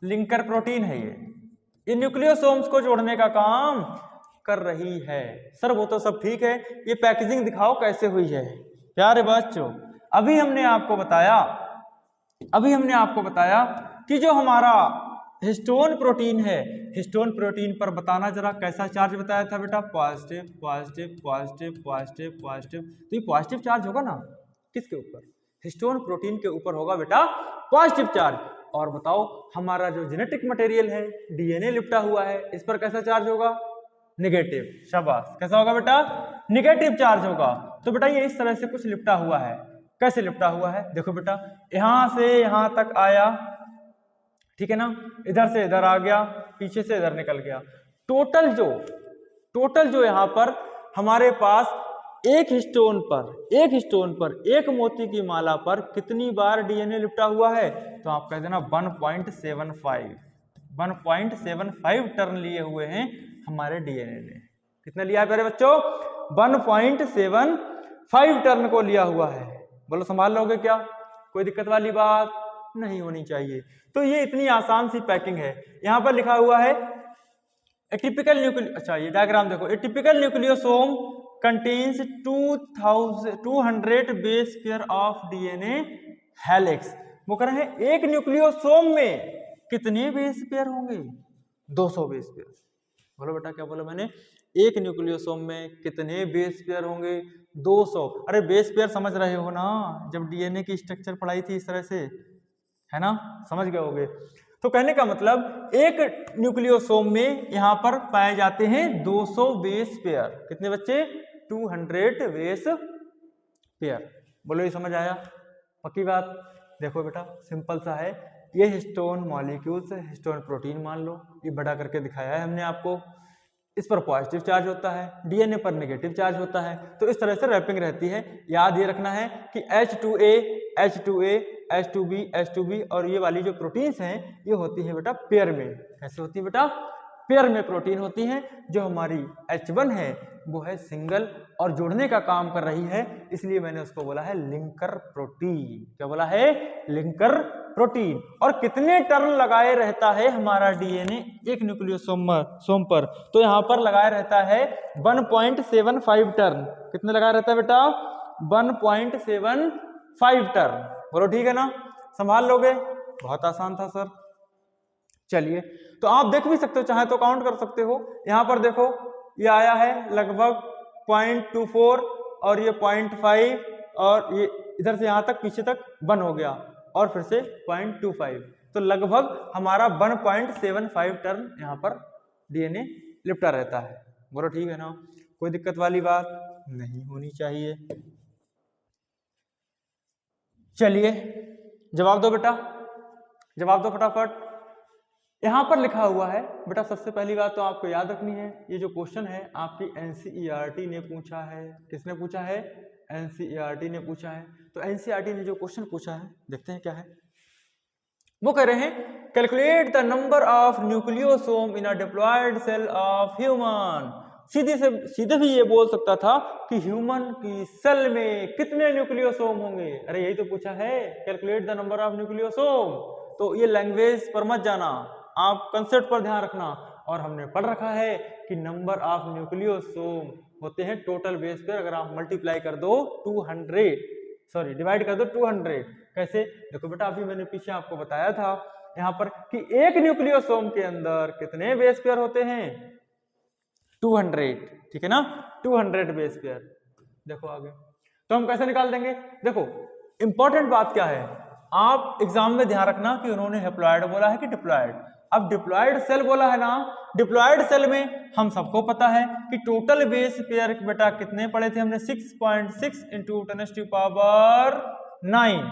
लिंकर प्रोटीन है ये न्यूक्लियोसोम्स को जोड़ने का काम कर रही है। सर वो तो सब ठीक है, ये पैकेजिंग दिखाओ कैसे हुई है। प्यारे बच्चों अभी हमने आपको बताया कि जो हमारा हिस्टोन प्रोटीन है, हिस्टोन प्रोटीन पर बताना जरा कैसा चार्ज बताया था बेटा, positive positive positive positive positive. तो ये पॉजिटिव चार्ज होगा ना, किसके ऊपर, हिस्टोन प्रोटीन के ऊपर होगा बेटा पॉजिटिव चार्ज। और बताओ हमारा जो जेनेटिक मटेरियल है डीएनए लिपटा हुआ है, इस पर कैसा चार्ज होगा, नेगेटिव। शाबाश, कैसा होगा बेटा, नेगेटिव चार्ज होगा। तो बेटा ये इस तरह से कुछ लिपटा हुआ है। कैसे लिपटा हुआ है, देखो बेटा यहां से यहां तक आया, ठीक है ना, इधर से इधर आ गया, पीछे से इधर निकल गया। टोटल जो यहां पर हमारे पास एक हिस्टोन पर एक मोती की माला पर कितनी बार डीएनए लिपटा हुआ है, तो आप कह देना 1.75 टर्न लिए हुए हैं हमारे डीएनए ने। कितना लिया है प्यारे बच्चों, 1.75 टर्न को लिया हुआ है। बोलो संभाल लोगे क्या, कोई दिक्कत वाली बात, नहीं होनी चाहिए। तो ये इतनी आसान सी पैकिंग है। यहाँ पर लिखा हुआ है ए टिपिकल न्यूक्लियो, अच्छा ये डायग्राम देखो, ए typical nucleosome contains 200 base pair of DNA helix. वो कह रहे हैं एक न्यूक्लियोसोम में कितने बेस पेयर होंगे? 200 बेस पेयर। बोलो बेटा, क्या बोला मैंने? एक न्यूक्लियोसोम में कितने बेस पेयर होंगे? 200। अरे बेस पेयर समझ रहे हो ना, जब डीएनए की स्ट्रक्चर पढ़ाई थी इस तरह से, है ना, समझ गए होगे। तो कहने का मतलब एक न्यूक्लियोसोम में यहां पर पाए जाते हैं 200 बेस पेयर। कितने बच्चे? 200 बेस पेयर। बोलो ये समझ आया? पक्की बात? देखो बेटा सिंपल सा है, ये हिस्टोन मॉलिक्यूल्स है, हिस्टोन प्रोटीन मान लो, ये बड़ा करके दिखाया है हमने आपको। इस पर पॉजिटिव चार्ज होता है, डीएनए पर नेगेटिव चार्ज होता है। तो इस तरह से रैपिंग रहती है। याद ये रखना है कि H2A, H2A, H2B, H2B और ये वाली जो प्रोटीन्स हैं ये होती है बेटा पेयर में। कैसे होती है बेटा? पेयर में प्रोटीन होती हैं। जो हमारी H1 है वो है सिंगल और जोड़ने का काम कर रही है, इसलिए मैंने उसको बोला है लिंकर प्रोटीन। क्या बोला है? Linker protein. और कितने टर्न लगाए रहता है हमारा डीएनए एक न्यूक्लियोसोम पर? तो यहां पर लगाया रहता है 1.75 टर्न। कितने लगाया रहता है बेटा? 1.75 टर्न। बोलो ठीक है ना? संभाल लोगे? बहुत आसान था सर। चलिए, तो आप देख भी सकते हो, चाहे तो काउंट कर सकते हो। यहां पर देखो ये आया है लगभग 0.24 और ये 0.5 और ये इधर से यहां तक पीछे तक 1 हो गया और फिर से 0.25। तो लगभग हमारा 1.75 टर्न यहाँ पर डीएनए लिपटा रहता है। बोलो ठीक है ना? कोई दिक्कत वाली बात नहीं होनी चाहिए। चलिए जवाब दो बेटा, जवाब दो फटाफट। यहां पर लिखा हुआ है बेटा, सबसे पहली बात तो आपको याद रखनी है, ये जो क्वेश्चन है आपकी एनसीईआरटी ने पूछा है। किसने पूछा है? एनसीईआरटी ने पूछा है। तो एनसीईआरटी ने जो क्वेश्चन पूछा है देखते हैं क्या है। वो कह रहे हैं calculate the number of nucleosome in a diploid cell of human. सीधे भी ये बोल सकता था कि ह्यूमन की सेल में कितने न्यूक्लियोसोम होंगे। अरे यही तो पूछा है, calculate the number of nucleosome. तो ये लैंग्वेज पर मत जाना, आप कंसेप्ट पर ध्यान रखना। और हमने पढ़ रखा है कि नंबर ऑफ न्यूक्लियोसोम होते हैं टोटल बेस पेयर। अगर आप मल्टीप्लाई कर दो 200, सॉरी डिवाइड कर दो 200। कैसे? देखो बेटा अभी मैंने पीछे आपको बताया था यहाँ पर कि एक न्यूक्लियोसोम के अंदर कितने बेस पेयर होते हैं? 200। ठीक है ना? 200 बेस पेयर। देखो आगे तो हम कैसे निकाल देंगे? देखो इंपॉर्टेंट बात क्या है, आप एग्जाम में ध्यान रखना कि उन्होंने हैप्लॉइड बोला है कि डिप्लॉयड। अब डिप्लॉयड सेल बोला है ना, डिप्लॉयड सेल में हम सबको पता है कि टोटल बेस पेयर बेटा कितने पढ़े थे हमने? 6.6 इंटू 10⁻⁹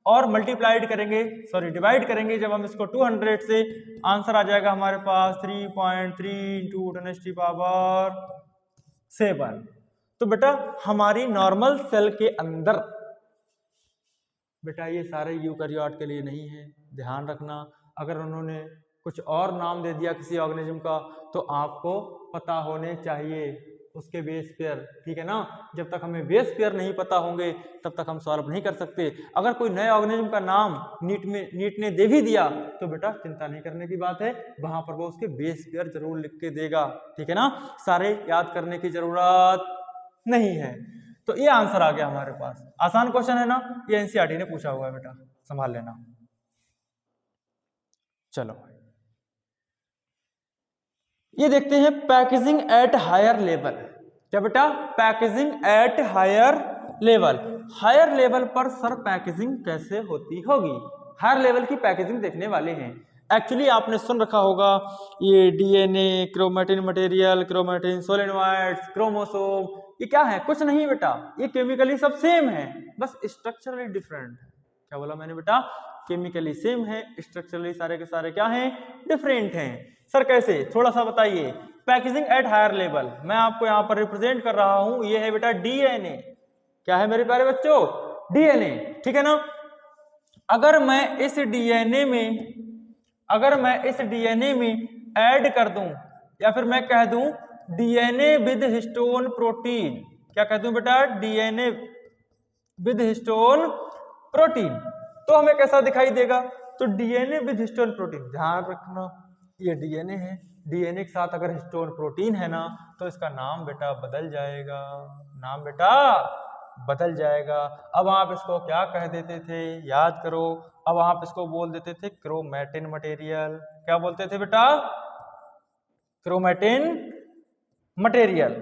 और मल्टीप्लाइड करेंगे, सॉरी डिवाइड करेंगे जब हम इसको 200 से, आंसर आ जाएगा हमारे पास 3.3 इंटू 10⁻⁷। तो बेटा हमारी नॉर्मल सेल के अंदर बेटा ये सारे यूकैरियोट के लिए नहीं है, ध्यान रखना। अगर उन्होंने कुछ और नाम दे दिया किसी ऑर्गेनिज्म का तो आपको पता होने चाहिए उसके बेस पेयर। ठीक है ना? जब तक हमें बेस पेयर नहीं पता होंगे तब तक हम सॉल्व नहीं कर सकते। अगर कोई नए ऑर्गेनिज्म का नाम नीट ने दे भी दिया तो बेटा चिंता नहीं करने की बात है, वहां पर वो उसके बेस पेयर जरूर लिख के देगा। ठीक है ना? सारे याद करने की जरूरत नहीं है। तो ये आंसर आ गया हमारे पास। आसान क्वेश्चन है ना? ये एनसीईआरटी ने पूछा हुआ है बेटा, संभाल लेना। चलो ये देखते हैं पैकेजिंग एट हायर लेवल। क्या बेटा? Packaging at higher level. Higher level पर सर पैकेजिंग कैसे होती होगी? हायर लेवल की पैकेजिंग देखने वाले हैं। एक्चुअली आपने सुन रखा होगा ये DNA, chromatin material, chromatin solenoids, chromosome, ये क्या है? कुछ नहीं बेटा, ये केमिकली सब सेम है, बस स्ट्रक्चरली डिफरेंट है। क्या बोला मैंने बेटा? केमिकली सेम है, स्ट्रक्चरली सारे के सारे क्या हैं? डिफरेंट हैं। सर कैसे? थोड़ा सा बताइए। पैकेजिंग एट हायर लेवल मैं आपको यहाँ पर रिप्रेजेंट कर रहा हूं, ये है बेटा डीएनए। क्या है मेरे प्यारे बच्चों? डीएनए। ठीक है ना? अगर मैं इस डीएनए में ऐड कर दूं या फिर मैं कह दूं डीएनए विद हिस्टोन प्रोटीन, क्या कह दूं बेटा? डीएनए विद हिस्टोन प्रोटीन, तो हमें कैसा दिखाई देगा? तो डीएनए विद हिस्टोन प्रोटीन, ध्यान रखना ये डीएनए है, डीएनए के साथ अगर हिस्टोन प्रोटीन है ना तो इसका नाम बेटा बदल जाएगा, नाम बेटा बदल जाएगा। अब आप इसको क्या कह देते थे, याद करो, अब आप इसको बोल देते थे क्रोमैटिन मटेरियल। क्या बोलते थे बेटा? Chromatin material.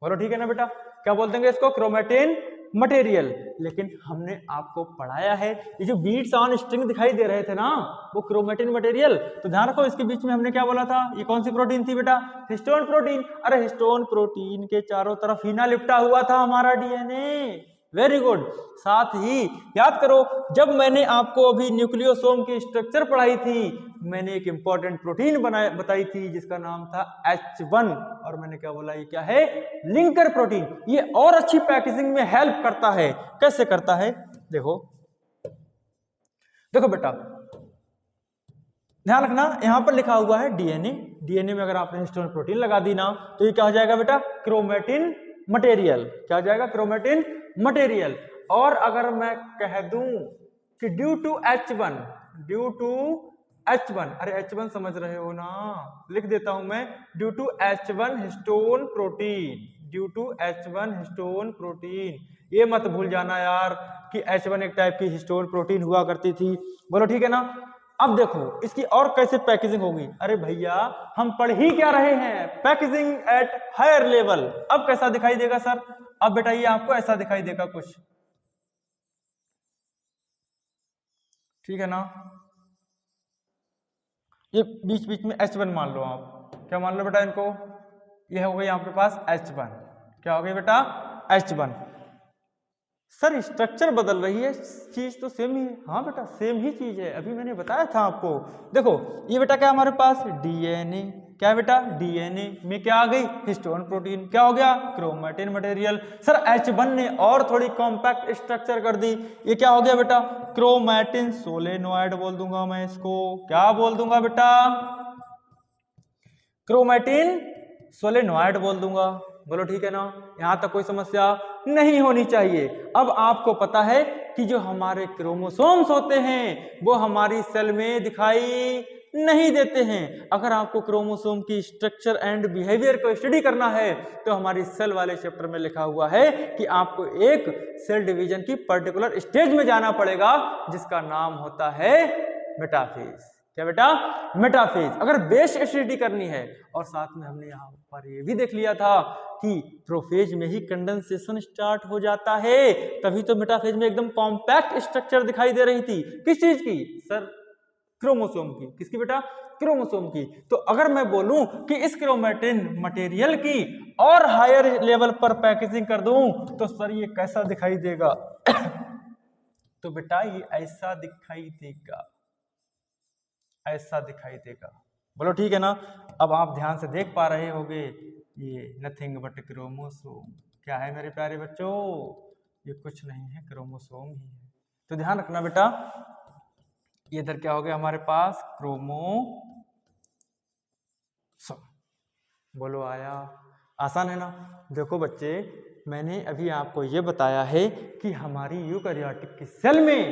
बोलो ठीक है ना बेटा, क्या बोल देंगे इसको? Chromatin material. लेकिन हमने आपको पढ़ाया है ये जो बीट्स ऑन स्ट्रिंग दिखाई दे रहे थे ना वो क्रोमैटिन मटेरियल। तो ध्यान रखो इसके बीच में हमने क्या बोला था, ये कौन सी प्रोटीन थी बेटा? Histone protein. अरे हिस्टोन प्रोटीन के चारों तरफ ही ना लिपटा हुआ था हमारा डीएनए। Very good. साथ ही याद करो जब मैंने आपको अभी न्यूक्लियोसोम की स्ट्रक्चर पढ़ाई थी मैंने एक इंपॉर्टेंट प्रोटीन बताई थी जिसका नाम था H1 और मैंने क्या बोला, ये क्या है? Linker protein. ये और अच्छी पैकेजिंग में हेल्प करता है। कैसे करता है? देखो देखो बेटा ध्यान रखना, यहां पर लिखा हुआ है डीएनए, डीएनए में अगर आपने हिस्टोन प्रोटीन लगा दी ना तो ये क्या हो जाएगा बेटा? Chromatin material. क्या हो जाएगा? Chromatin material. और अगर मैं कह दूं कि due to H1, due to H1, अरे H1 समझ रहे हो ना, लिख देता हूं मैं, due to H1 histone protein, due to H1 histone protein. ये मत भूल जाना यार कि H1 एक टाइप की हिस्टोन प्रोटीन हुआ करती थी। बोलो ठीक है ना? अब देखो इसकी और कैसे पैकेजिंग होगी। अरे भैया हम पढ़ ही क्या रहे हैं? Packaging at higher level. अब कैसा दिखाई देगा सर? अब बेटा ये आपको ऐसा दिखाई देगा कुछ, ठीक है ना? ये बीच बीच में H1 मान लो, आप क्या मान लो बेटा इनको? ये हो गई आपके पास H1। क्या हो गई बेटा? H1। सर स्ट्रक्चर बदल रही है, चीज तो सेम ही है। हाँ बेटा सेम ही चीज है, अभी मैंने बताया था आपको। देखो ये बेटा क्या हमारे पास? डीएनए। क्या बेटा? डीएनए में क्या आ गई? Histone protein. क्या हो गया? Chromatin material. सर H1 ने और थोड़ी कॉम्पैक्ट स्ट्रक्चर कर दी, ये क्या हो गया बेटा? क्रोमैटिन सोलेनोइड बोल दूंगा मैं इसको। क्या बोल दूंगा बेटा? क्रोमैटिन सोलेनोइड बोल दूंगा। बोलो ठीक है ना? यहां तक कोई समस्या नहीं होनी चाहिए। अब आपको पता है कि जो हमारे क्रोमोसोम्स होते हैं वो हमारी सेल में दिखाई नहीं देते हैं। अगर आपको क्रोमोसोम की स्ट्रक्चर एंड बिहेवियर को स्टडी करना है तो हमारी सेल वाले चैप्टर में लिखा हुआ है कि आपको एक सेल डिवीजन की पर्टिकुलर स्टेज में जाना पड़ेगा जिसका नाम होता है मेटाफेज। क्या बेटा? मेटाफेज। अगर बेस स्टडी करनी है, और साथ में हमने यहाँ पर ये भी देख लिया था कि प्रोफेज में ही कंडेंसेशन स्टार्ट हो जाता है, तभी तो मेटाफेज में एकदम कॉम्पैक्ट स्ट्रक्चर दिखाई दे रही थी। किस चीज की सर? क्रोमोसोम की। किसकी बेटा? क्रोमोसोम की। तो अगर मैं बोलूं कि इस क्रोमैटिन मटेरियल की और हायर लेवल पर पैकेजिंग कर दूं तो सर ये कैसा दिखाई देगा? तो बेटा ये ऐसा दिखाई देगा, ऐसा दिखाई देगा। बोलो ठीक है ना? अब आप ध्यान से देख पा रहे होंगे ये नथिंग बट क्रोमोसोम। क्या है मेरे प्यारे बच्चों? ये कुछ नहीं है, क्रोमोसोम ही है। तो ध्यान रखना बेटा, ये इधर क्या हो गया हमारे पास? क्रोमोसोम। बोलो आया? आसान है ना? देखो बच्चे मैंने अभी आपको ये बताया है कि हमारी यूकैरियोटिक की सेल में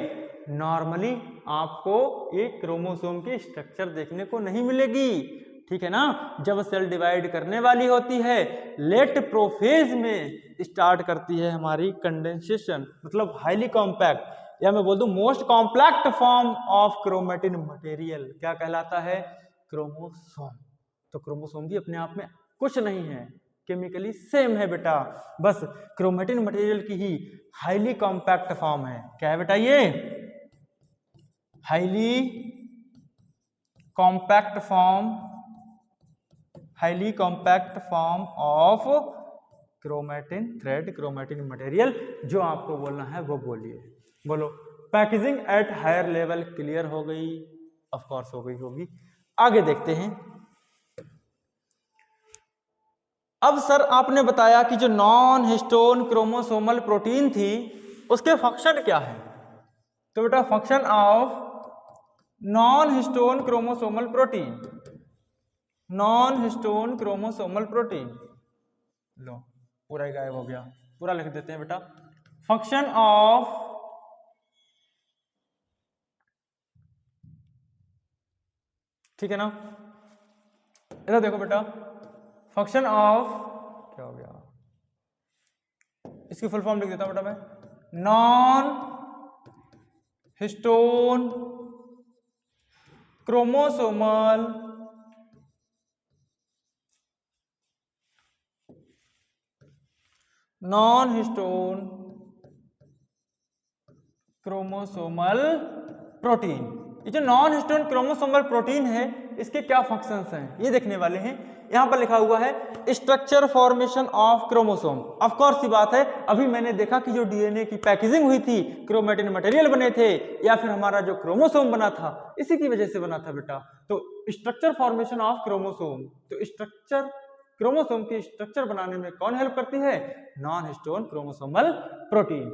नॉर्मली आपको एक क्रोमोसोम की स्ट्रक्चर देखने को नहीं मिलेगी, ठीक है ना? जब सेल डिवाइड करने वाली होती है लेट प्रोफेज में स्टार्ट करती है हमारी कंडेंसेशन, मतलब हाईली कॉम्पैक्ट, या मैं बोल दूं most compact form of chromatin material. क्या कहलाता है? क्रोमोसोम। तो क्रोमोसोम भी अपने आप में कुछ नहीं है, केमिकली सेम है बेटा, बस क्रोमैटिन मटेरियल की ही हाईली कॉम्पैक्ट फॉर्म है। क्या है बेटा? ये highly compact form, highly compact form of chromatin thread, chromatin material. जो आपको बोलना है वो बोलिए। बोलो। Packaging at higher level clear हो गई? ऑफ कोर्स हो गई होगी। आगे देखते हैं। अब सर आपने बताया कि जो नॉन हिस्टोन क्रोमोसोमल प्रोटीन थी उसके फंक्शन क्या है? तो बेटा function of non histone chromosomal protein, non histone chromosomal protein, लो पूरा ही गायब हो गया, पूरा लिख देते हैं बेटा। फंक्शन ऑफ ठीक है ना। इधर देखो बेटा, फंक्शन ऑफ, क्या हो गया, इसकी फुल फॉर्म लिख देता हूं बेटा मैं, non histone chromosomal non histone chromosomal protein. ये जो नॉन हिस्टोन क्रोमोसोमल प्रोटीन है, इसके क्या फंक्शंस हैं ये देखने वाले हैं। यहां पर लिखा हुआ है structure formation of chromosome. Of course सी बात है, अभी मैंने देखा कि जो डीएनए की पैकेजिंग हुई थी, क्रोमेटिन मटेरियल बने थे, या फिर हमारा जो क्रोमोसोम बना था, इसी की वजह से बना था बेटा। तो स्ट्रक्चर फॉर्मेशन ऑफ क्रोमोसोम, तो स्ट्रक्चर, क्रोमोसोम की स्ट्रक्चर बनाने में कौन हेल्प करती है? Non histone chromosomal protein.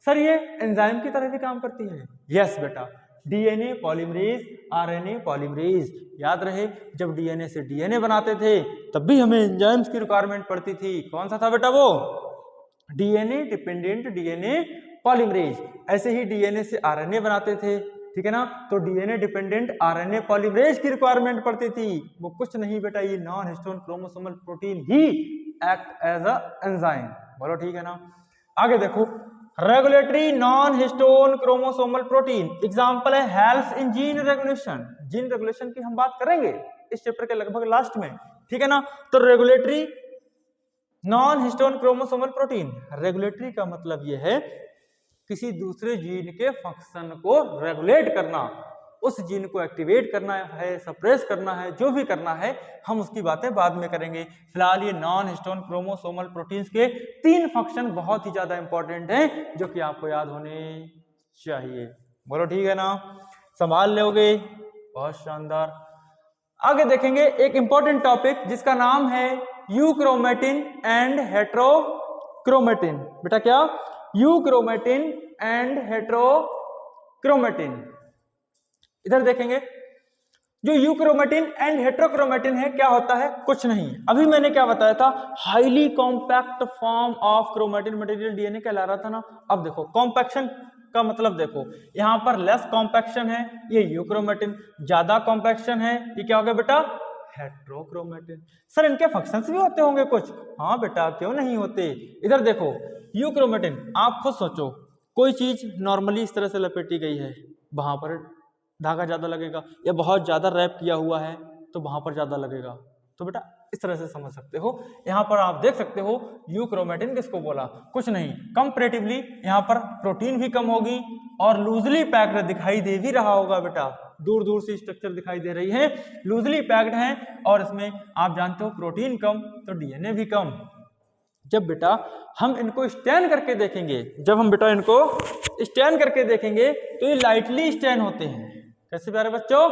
Sir ये एंजाइम की तरह भी काम करती है? यस बेटा, डीएनए पॉलीमरेज, आरएनए पॉलीमरेज। याद रहे, जब डीएनए से डीएनए बनाते थे तब भी हमें एंजाइम्स की रिक्वायरमेंट पड़ती थी। कौन सा था बेटा वो? DNA dependent DNA polymerase. ऐसे ही डीएनए से आरएनए बनाते थे, ठीक है ना, तो डीएनए डिपेंडेंट आरएनए पॉलीमरेज की रिक्वायरमेंट पड़ती थी। वो कुछ नहीं बेटा, ये नॉन हिस्टोन क्रोमोसोमल प्रोटीन ही एक्ट एज अ एंजाइम। बोलो ठीक है ना। आगे देखो, regulatory non histone chromosomal protein, example है helps in gene regulation. Gene regulation की हम बात करेंगे इस चैप्टर के लगभग लास्ट में, ठीक है ना। तो regulatory non histone chromosomal protein, regulatory का मतलब यह है किसी दूसरे जीन के फंक्शन को रेगुलेट करना, उस जीन को एक्टिवेट करना है, सप्रेस करना है, जो भी करना है, हम उसकी बातें बाद में करेंगे। फिलहाल ये नॉन हिस्टोन क्रोमोसोमल प्रोटीन्स के 3 फंक्शन बहुत ही ज्यादा इंपॉर्टेंट हैं, जो कि आपको याद होने चाहिए। बोलो ठीक है ना, संभाल लोगे, बहुत शानदार। आगे देखेंगे एक इंपॉर्टेंट टॉपिक जिसका नाम है यूक्रोमेटिन एंड हेट्रोक्रोमेटिन। बेटा क्या? Euchromatin and heterochromatin. इधर देखेंगे, जो यूक्रोमेटिन एंड हेट्रोक्रोमेटिन है, क्या होता है? कुछ नहीं, अभी मैंने क्या बताया था, highly compact form of chromatin material DNA कहला रहा था ना। अब देखो कॉम्पैक्शन का मतलब देखो, यहां पर लेस कॉम्पैक्शन है, ये यूक्रोमेटिन, ज्यादा कॉम्पैक्शन है, ये क्या हो गया बेटा? हेट्रोक्रोमेटिन। सर इनके फंक्शंस भी होते होंगे कुछ? हाँ बेटा, क्यों नहीं होते। इधर देखो, यूक्रोमेटिन, आप खुद सोचो, कोई चीज नॉर्मली इस तरह से लपेटी गई है, वहां पर धागा ज्यादा लगेगा, या बहुत ज्यादा रैप किया हुआ है तो वहां पर ज्यादा लगेगा। तो बेटा इस तरह से समझ सकते हो। यहां पर आप देख सकते हो यूक्रोमेटिन किसको बोला? कुछ नहीं, कंपैरेटिवली यहां पर प्रोटीन भी कम होगी और लूजली पैक्ड दिखाई दे भी रहा होगा बेटा, दूर दूर से स्ट्रक्चर दिखाई दे रही है, लूजली पैक्ड है, और इसमें आप जानते हो प्रोटीन कम तो डीएनए भी कम। जब बेटा हम इनको स्टैन करके देखेंगे, जब हम बेटा इनको स्टैन करके देखेंगे तो ये लाइटली स्टैन होते हैं। कैसे प्यारे बच्चों?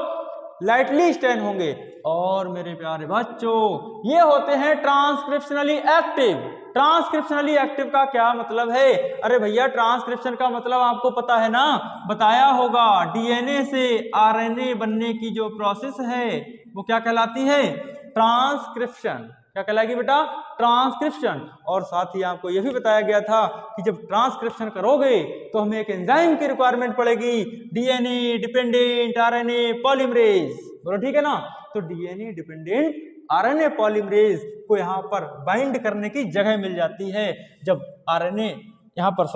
लाइटली स्टैन होंगे। और मेरे प्यारे बच्चों, ये होते हैं ट्रांसक्रिप्शनली एक्टिव। ट्रांसक्रिप्शनली एक्टिव का क्या मतलब है? अरे भैया, ट्रांसक्रिप्शन का मतलब आपको पता है ना, बताया होगा। डीएनए से आरएनए बनने की जो प्रोसेस है वो क्या कहलाती है? ट्रांसक्रिप्शन। क्या कहलाएगी बेटा? ट्रांसक्रिप्शन। और साथ ही आपको यह भी बताया गया था कि जब ट्रांसक्रिप्शन करोगे तो हमें एक एंजाइम की रिक्वायरमेंट पड़ेगी, डीएनए डिपेंडेंट आरएनए पॉलीमरेज। बोलो ठीक है ना। तो डीएनए डिपेंडेंट आरएनए पॉलीमरेज को यहाँ पर बाइंड करने की जगह मिल जाती है। जब आरएनए यहाँ पर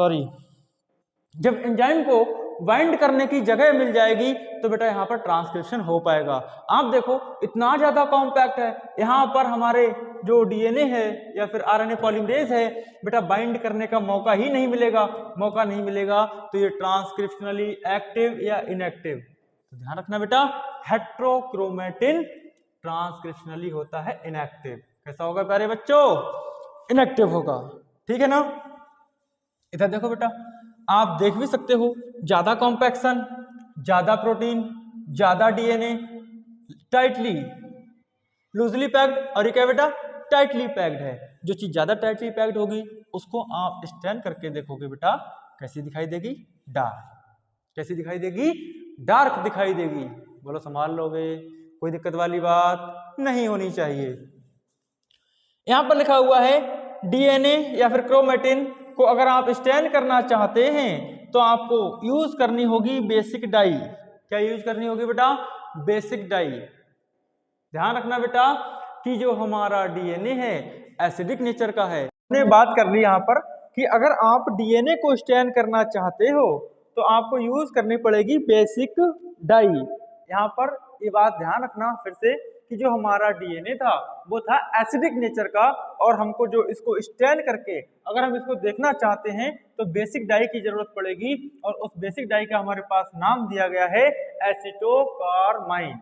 जब एंजाइम को बाइंड करने की जगह मिल जाएगी तो बेटा यहाँ पर ट्रांसक्रिप्शन हो पाएगा। आप देखो इतना ज्यादा कॉम्पैक्ट है, यहाँ पर हमारे जो डीएनए है या फिर आरएनए पॉलीमरेज है बेटा, बाइंड करने का मौका ही नहीं मिलेगा, मौका नहीं मिलेगा। तो ये ट्रांसक्रिप्शनली एक्टिव या इनएक्टिव, तो ध्यान रखना बेटा, हेट्रोक्रोमेटिन ट्रांसक्रिप्शनली होता है इनएक्टिव। कैसा होगा प्यारे बच्चों? इनएक्टिव होगा, ठीक है ना। इधर देखो बेटा, आप देख भी सकते हो, ज्यादा कॉम्पैक्शन, ज्यादा प्रोटीन, ज्यादा डीएनए, टाइटली लूजली पैक्ड, और ये क्या बेटा? टाइटली पैक्ड है। जो चीज ज्यादा टाइटली पैक्ड होगी उसको आप स्टैन करके देखोगे बेटा, कैसी दिखाई देगी? डार्क। कैसी दिखाई देगी? डार्क दिखाई देगी। बोलो संभाल लोगे, कोई दिक्कत वाली बात नहीं होनी चाहिए। यहां पर लिखा हुआ है डीएनए या फिर क्रोमेटिन को अगर आप स्टैन करना चाहते हैं तो आपको यूज करनी होगी बेसिक डाई। क्या यूज करनी होगी बेटा? Basic dye. ध्यान रखना बेटा कि जो हमारा डीएनए है एसिडिक नेचर का है। हमने बात कर ली यहाँ पर कि अगर आप डीएनए को स्टैन करना चाहते हो तो आपको यूज करनी पड़ेगी बेसिक डाई। यहाँ पर ये बात ध्यान रखना फिर से कि जो हमारा डीएनए था वो था एसिडिक नेचर का, और हमको जो इसको स्टैन करके अगर हम इसको देखना चाहते हैं तो बेसिक डाई की जरूरत पड़ेगी, और उस बेसिक डाई का हमारे पास नाम दिया गया है एसिटोकार्माइन।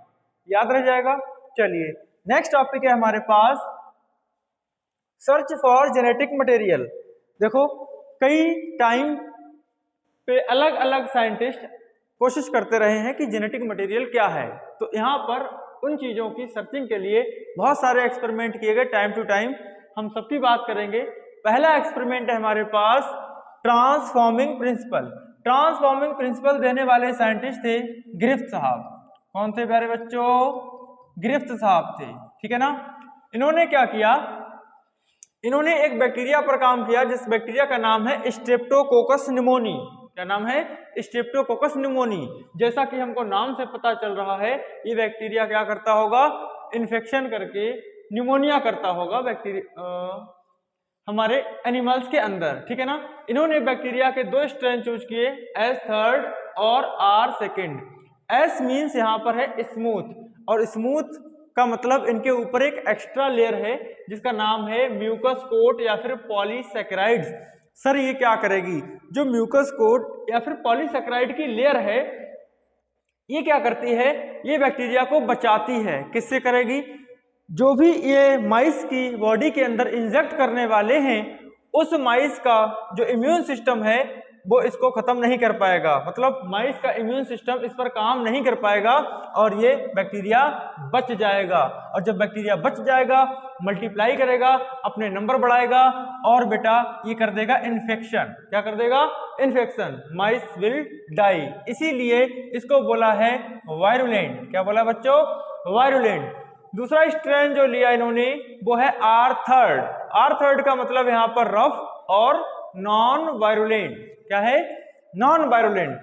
याद रह जाएगा। चलिए नेक्स्ट टॉपिक है हमारे पास सर्च फॉर जेनेटिक मटेरियल। देखो कई टाइम पे अलग अलग साइंटिस्ट कोशिश करते रहे हैं कि जेनेटिक मटेरियल क्या है, तो यहाँ पर उन चीजों की सर्चिंग के लिए बहुत सारे एक्सपेरिमेंट किए गए टाइम टू टाइम। हम सबकी बात करेंगे। पहला एक्सपेरिमेंट है हमारे पास ट्रांसफॉर्मिंग प्रिंसिपल। ट्रांसफॉर्मिंग प्रिंसिपल देने वाले साइंटिस्ट थे ग्रिफ्थ साहब। कौन थे प्यारे बच्चों? ग्रिफ्थ साहब थे, ठीक है ना। इन्होंने क्या किया, इन्होंने एक बैक्टीरिया पर काम किया जिस बैक्टीरिया का नाम है स्ट्रेप्टोकोकस निमोनी। क्या नाम है? Streptococcus pneumoniae. जैसा कि हमको नाम से पता चल रहा है ये बैक्टीरिया क्या करता होगा, इन्फेक्शन करके निमोनिया करता होगा बैक्टीरिया हमारे एनिमल्स के अंदर, ठीक है ना। इन्होंने बैक्टीरिया के दो स्ट्रेन चूज किए, एस थर्ड और आर सेकेंड। एस मीन्स यहाँ पर है स्मूथ, और स्मूथ का मतलब इनके ऊपर एक एक्स्ट्रा लेयर है जिसका नाम है म्यूकस कोट या फिर पॉलीसैकेराइड्स। सर ये क्या करेगी? जो म्यूकस कोट या फिर पॉलीसैकेराइड की लेयर है ये क्या करती है, ये बैक्टीरिया को बचाती है। किससे करेगी? जो भी ये माइस की बॉडी के अंदर इंजेक्ट करने वाले हैं उस माइस का जो इम्यून सिस्टम है वो इसको खत्म नहीं कर पाएगा, मतलब माइस का इम्यून सिस्टम इस पर काम नहीं कर पाएगा और ये बैक्टीरिया बच जाएगा। और जब बैक्टीरिया बच जाएगा मल्टीप्लाई करेगा, अपने नंबर बढ़ाएगा और बेटा ये कर देगा इन्फेक्शन। क्या कर देगा? इन्फेक्शन। Mice will die. इसीलिए इसको बोला है वायरुलेंट। क्या बोला बच्चों? वायरुलेंट। दूसरा स्ट्रेन जो लिया इन्होंने वो है आर थर्ड। आर थर्ड का मतलब यहाँ पर रफ और नॉन वायरुलेंट। क्या है? Non virulent.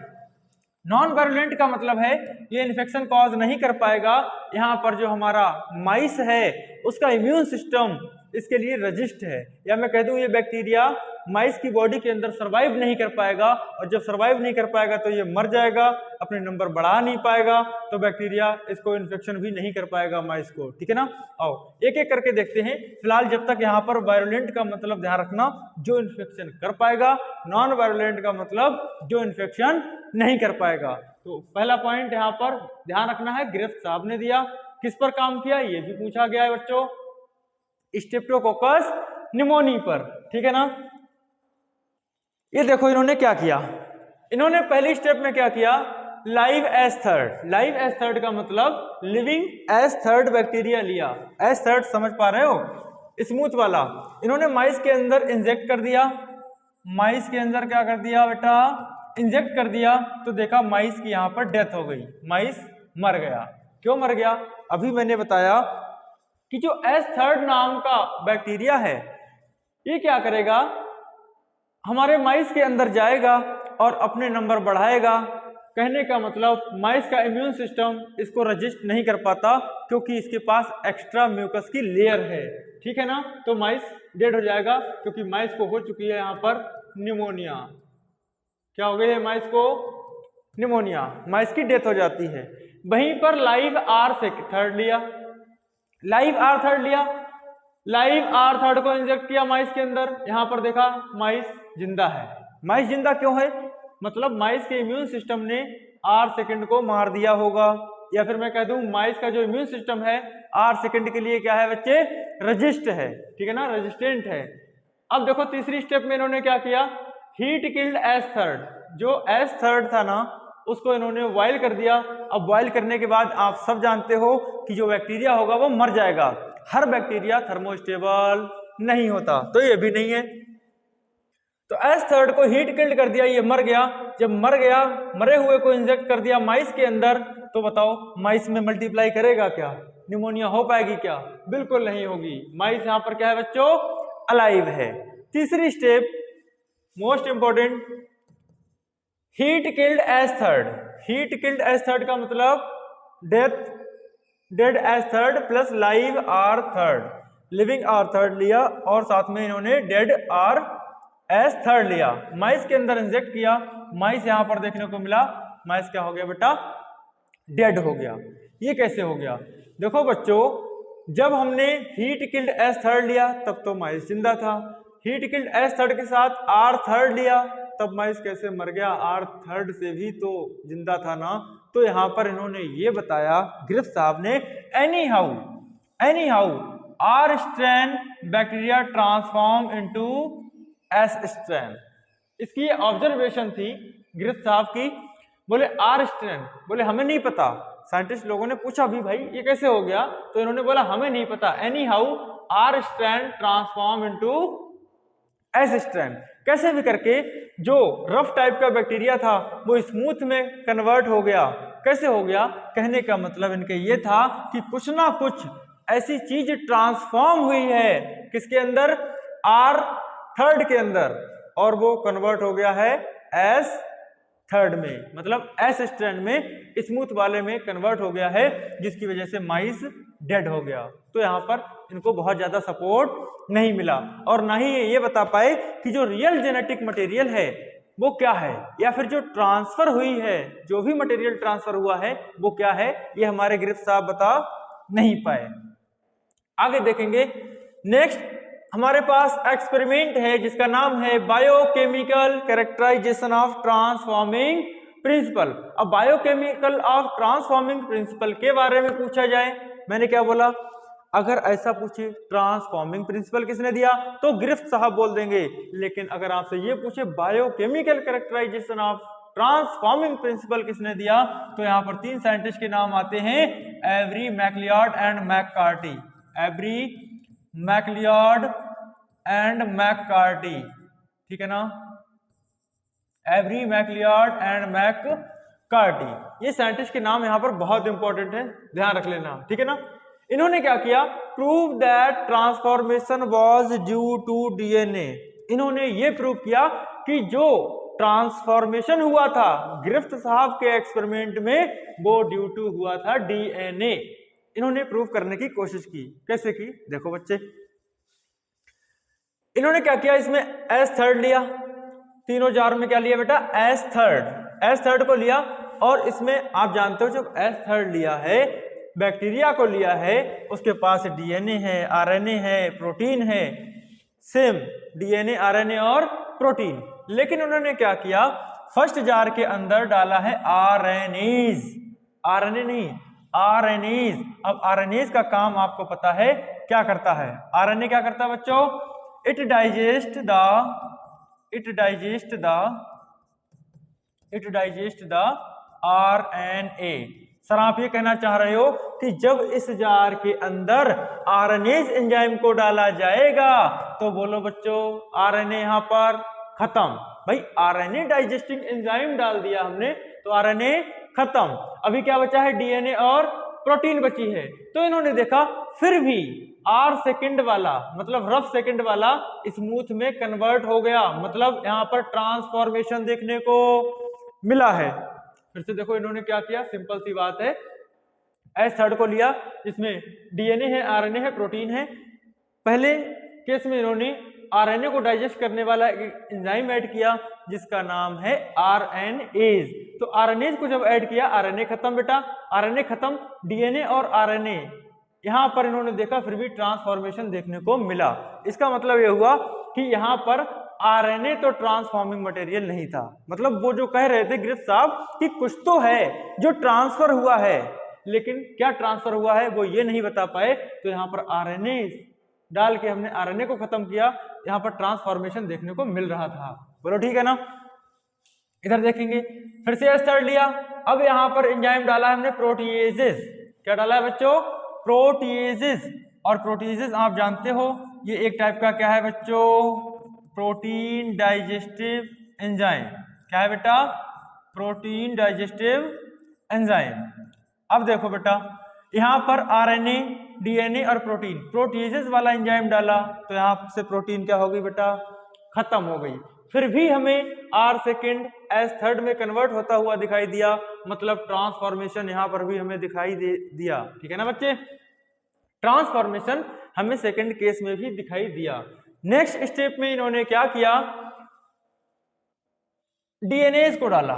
नॉन वायरुलेंट का मतलब है ये इन्फेक्शन कॉज नहीं कर पाएगा। यहाँ पर जो हमारा माइस है उसका इम्यून सिस्टम इसके लिए रजिस्ट है, या मैं कह दूं ये बैक्टीरिया माइस की बॉडी के अंदर सरवाइव नहीं कर पाएगा, और जब सरवाइव नहीं कर पाएगा तो ये मर जाएगा, अपने नंबर बढ़ा नहीं पाएगा, तो बैक्टीरिया इसको इन्फेक्शन भी नहीं कर पाएगा माइस को, ठीक है ना। आओ एक एक करके देखते हैं। फिलहाल जब तक यहाँ पर वायरुलेंट का मतलब ध्यान रखना जो इन्फेक्शन कर पाएगा, नॉन वायरुलेंट का मतलब जो इन्फेक्शन नहीं कर पाएगा। तो पहला पॉइंट यहाँ पर ध्यान रखना है, ग्रिफ्थ साहब ने दिया। किस पर काम किया ये भी पूछा गया है बच्चों, स्ट्रेप्टोकोकस निमोनी पर, ठीक है ना। ये देखो इन्होंने क्या किया, इन्होंने पहली स्टेप में क्या किया, live S third. Live S third का मतलब लिविंग एस थर्ड बैक्टीरिया लिया। एस थर्ड समझ पा रहे हो, स्मूथ वाला। इन्होंने माइस के अंदर इंजेक्ट कर दिया। माइस के अंदर क्या कर दिया बेटा? इंजेक्ट कर दिया। तो देखा माइस की यहाँ पर डेथ हो गई, माइस मर गया। क्यों मर गया? अभी मैंने बताया कि जो एस थर्ड नाम का बैक्टीरिया है ये क्या करेगा, हमारे माइस के अंदर जाएगा और अपने नंबर बढ़ाएगा। कहने का मतलब माइस का इम्यून सिस्टम इसको रजिस्ट नहीं कर पाता क्योंकि इसके पास एक्स्ट्रा म्यूकस की लेयर है, ठीक है ना। तो माइस डेड हो जाएगा क्योंकि माइस को हो चुकी है यहाँ पर निमोनिया। क्या हो गई है माइस को? निमोनिया। माइस की डेथ हो जाती है। वहीं पर लाइव आर थर्ड लिया। लाइव आर थर्ड लिया, लाइव आर थर्ड को इंजेक्ट किया माइस के अंदर। यहां पर देखा माइस जिंदा है। माइस जिंदा क्यों है? मतलब माइस के इम्यून सिस्टम ने आर सेकेंड को मार दिया होगा, या फिर मैं कह दूं माइस का जो इम्यून सिस्टम है आर सेकेंड के लिए क्या है बच्चे? रजिस्ट है, ठीक है ना, रेजिस्टेंट है। अब देखो तीसरी स्टेप में इन्होंने क्या किया, हीट किल्ड एस थर्ड। जो एस थर्ड था ना उसको इन्होंने बॉयल कर दिया। अब बॉयल करने के बाद आप सब जानते हो कि जो बैक्टीरिया होगा वो मर जाएगा। हर बैक्टीरिया थर्मोस्टेबल नहीं होता, तो ये भी नहीं है। तो एस थर्ड को हीट किल्ड कर दिया, ये मर गया। जब मर गया, मरे हुए को इंजेक्ट कर दिया माइस के अंदर, तो बताओ माइस में मल्टीप्लाई करेगा क्या? निमोनिया हो पाएगी क्या? बिल्कुल नहीं होगी। माइस यहाँ पर क्या है बच्चों? अलाइव है। तीसरी step most important, heat killed S third. Heat killed S third का मतलब death dead S third plus live R third, living R third लिया और साथ में इन्होंने डेड आर एज थर्ड लिया, माइस के अंदर इंजेक्ट किया, माइस यहां पर देखने को मिला, माइस क्या हो गया बेटा, डेड हो गया। ये कैसे हो गया? देखो बच्चों, जब हमने हीट किल्ड एज थर्ड लिया तब तो माइस जिंदा था, हीट किल्ड एज थर्ड के साथ आर थर्ड लिया तब माइस कैसे मर गया? आर थर्ड से भी तो जिंदा था ना। तो यहां पर इन्होंने ये बताया ग्रिफ्थ साहब ने, any how R strain bacteria transform into S strain. इसकी ऑब्जर्वेशन थी ग्रिफ्थ साहब की। बोले आर स्ट्रेन, बोले हमें नहीं पता। साइंटिस्ट लोगों ने पूछा भी भाई ये कैसे हो गया, तो इन्होंने बोला हमें नहीं पता। Anyhow R strand transform into S strand, कैसे भी करके जो रफ टाइप का बैक्टीरिया था वो स्मूथ में कन्वर्ट हो गया। कैसे हो गया? कहने का मतलब इनके ये था कि कुछ ना कुछ ऐसी चीज ट्रांसफॉर्म हुई है किसके अंदर? आर थर्ड के अंदर, और वो कन्वर्ट हो गया है एस थर्ड में, मतलब एस स्ट्रैंड में, स्मूथ वाले में कन्वर्ट हो गया है, जिसकी वजह से माइस डेड हो गया। तो यहाँ पर इनको बहुत ज्यादा सपोर्ट नहीं मिला, और ना ही ये बता पाए कि जो रियल जेनेटिक मटेरियल है वो क्या है, या फिर जो ट्रांसफर हुई है, जो भी मटेरियल ट्रांसफर हुआ है वो क्या है, ये हमारे ग्रिफ्थ साहब बता नहीं पाए। आगे देखेंगे। नेक्स्ट हमारे पास एक्सपेरिमेंट है जिसका नाम है biochemical characterisation of transforming principle. अब बायोकेमिकल ऑफ ट्रांसफॉर्मिंग प्रिंसिपल के बारे में पूछा जाए, मैंने क्या बोला, अगर ऐसा पूछे ट्रांसफॉर्मिंग प्रिंसिपल किसने दिया तो ग्रिफ्थ साहब बोल देंगे, लेकिन अगर आपसे ये पूछे biochemical characterisation of transforming principle किसने दिया, तो यहाँ पर तीन साइंटिस्ट के नाम आते हैं, Avery, MacLeod and McCarty. Avery, MacLeod and McCarty, ठीक है ना, एवरी, मैकलियार्ड एंड मैककार्टी, ये साइंटिस्ट के नाम यहाँ पर बहुत इंपॉर्टेंट है, ध्यान रख लेना, ठीक है ना। इन्होंने क्या किया? Prove that transformation was due to DNA. इन्होंने ये प्रूव किया कि जो ट्रांसफॉर्मेशन हुआ था ग्रिफ्थ साहब के एक्सपेरिमेंट में वो ड्यू टू हुआ था डीएनए। इन्होंने प्रूव करने की कोशिश की। कैसे की? देखो बच्चे, इन्होंने क्या किया, इसमें एस थर्ड लिया, तीनों जार में क्या लिया बेटा? एस थर्ड को लिया, और इसमें आप जानते हो जब एस थर्ड लिया है, बैक्टीरिया को लिया है, उसके पास डीएनए है, आरएनए है, प्रोटीन है, सेम डीएनए, आरएनए और प्रोटीन। लेकिन उन्होंने क्या किया, फर्स्ट जार के अंदर डाला है आरएनएज, आरएनए नहीं, आरएनएज। अब आरएनएज का काम आपको पता है क्या करता है? आरएनए क्या करता है बच्चों? It digest the RNA. Sir आप ये कहना चाह रहे हो कि जब इस जार के अंदर आरएनएज एंजाइम को डाला जाएगा तो बोलो बच्चों आरएनए यहां पर खत्म। भाई आरएनए डाइजेस्टिंग एंजाइम डाल दिया हमने तो आरएनए खत्म, अभी क्या बचा है? डीएनए और प्रोटीन बची है। तो इन्होंने देखा फिर भी आर सेकंड वाला, मतलब रफ सेकंड वाला स्मूथ में कन्वर्ट हो गया, मतलब यहां पर ट्रांसफॉर्मेशन देखने को मिला है। फिर से देखो इन्होंने क्या किया, सिंपल सी बात है, एस थर्ड को लिया, इसमें डीएनए है, आरएनए है, प्रोटीन है। पहले केस में इन्होंने आरएनए को डाइजेस्ट करने वाला एंजाइम ऐड किया जिसका नाम है आरएनएज। तो आरएनएज को जब ऐड किया, आरएनए खत्म बेटा, आरएनए खत्म, डीएनए और आरएनए यहां पर इन्होंने देखा फिर भी ट्रांसफॉर्मेशन देखने को मिला। इसका मतलब यह हुआ कि यहां पर आरएनए तो ट्रांसफॉर्मिंग मटेरियल नहीं था। मतलब वो जो कह रहे थे ग्रिफ्थ साहब कि कुछ तो है जो ट्रांसफर हुआ है, लेकिन क्या ट्रांसफर हुआ है वो ये नहीं बता पाए। तो यहाँ पर आरएनए डाल के हमने आरएनए को खत्म किया, यहाँ पर ट्रांसफॉर्मेशन देखने को मिल रहा था। बोलो ठीक है ना। इधर देखेंगे, फिर से एस थर्ड लिया, अब यहाँ पर एंजाइम डाला है हमने प्रोटीएजेस। क्या डाला है बच्चों? प्रोटीएजेस। और प्रोटीएजेस आप जानते हो ये एक टाइप का क्या है बच्चों? Protein digestive enzyme. क्या है बेटा? Protein digestive enzyme. अब देखो बेटा यहां पर आरएनए, डीएनए और प्रोटीएजेस वाला एंजाइम डाला तो यहां से प्रोटीन क्या हो गई बेटा? खत्म हो गई। फिर भी हमें R सेकेंड एस थर्ड में कन्वर्ट होता हुआ दिखाई दिया, मतलब ट्रांसफॉर्मेशन यहाँ पर भी हमें दिखाई दिया। ठीक है ना बच्चे, ट्रांसफॉर्मेशन हमें सेकंड केस में भी दिखाई दिया। नेक्स्ट स्टेप में इन्होंने क्या किया, डीएनएज को डाला।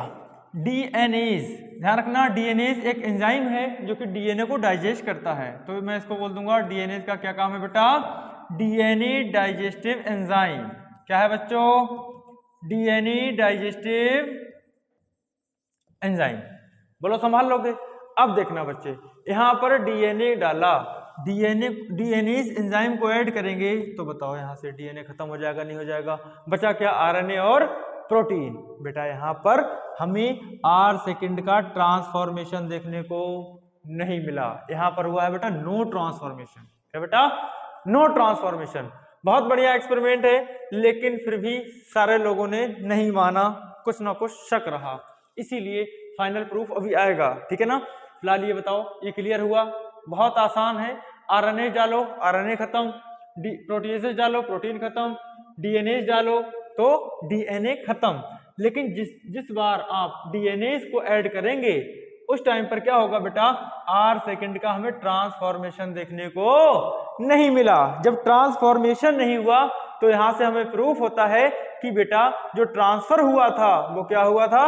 डीएनएज, ध्यान रखना, डीएनएज एक एंजाइम है जो कि डीएनए को डाइजेस्ट करता है, तो मैं इसको बोल दूंगा डीएनएज का क्या काम है बेटा, डीएनए डाइजेस्टिव एंजाइम। क्या है बच्चों, डीएनए डाइजेस्टिव एंजाइम। बोलो संभाल लोगे। अब देखना बच्चे, यहां पर डीएनए डाला, डीएनए एंजाइम को ऐड करेंगे तो बताओ यहां से डीएनए खत्म हो जाएगा नहीं हो जाएगा, बचा क्या, आरएनए और प्रोटीन। बेटा यहां पर हमें आर सेकेंड का ट्रांसफॉर्मेशन देखने को नहीं मिला, यहां पर हुआ है बेटा नो ट्रांसफॉर्मेशन। क्या बेटा, नो ट्रांसफॉर्मेशन। बहुत बढ़िया एक्सपेरिमेंट है, लेकिन फिर भी सारे लोगों ने नहीं माना, कुछ ना कुछ शक रहा, इसीलिए फाइनल प्रूफ अभी आएगा। ठीक है ना, फिलहाल ये बताओ, ये क्लियर हुआ, बहुत आसान है। आरएनए डालो, आरएनए खत्म, प्रोटीएसेस डालो, प्रोटीन खत्म, डीएनए डालो तो डीएनए खत्म। लेकिन जिस बार आप डीएनए को ऐड करेंगे उस टाइम पर क्या होगा बेटा, आर सेकेंड का हमें ट्रांसफॉर्मेशन देखने को नहीं मिला। जब ट्रांसफॉर्मेशन नहीं हुआ तो यहां से हमें प्रूफ होता है कि बेटा जो ट्रांसफर हुआ था वो क्या हुआ था,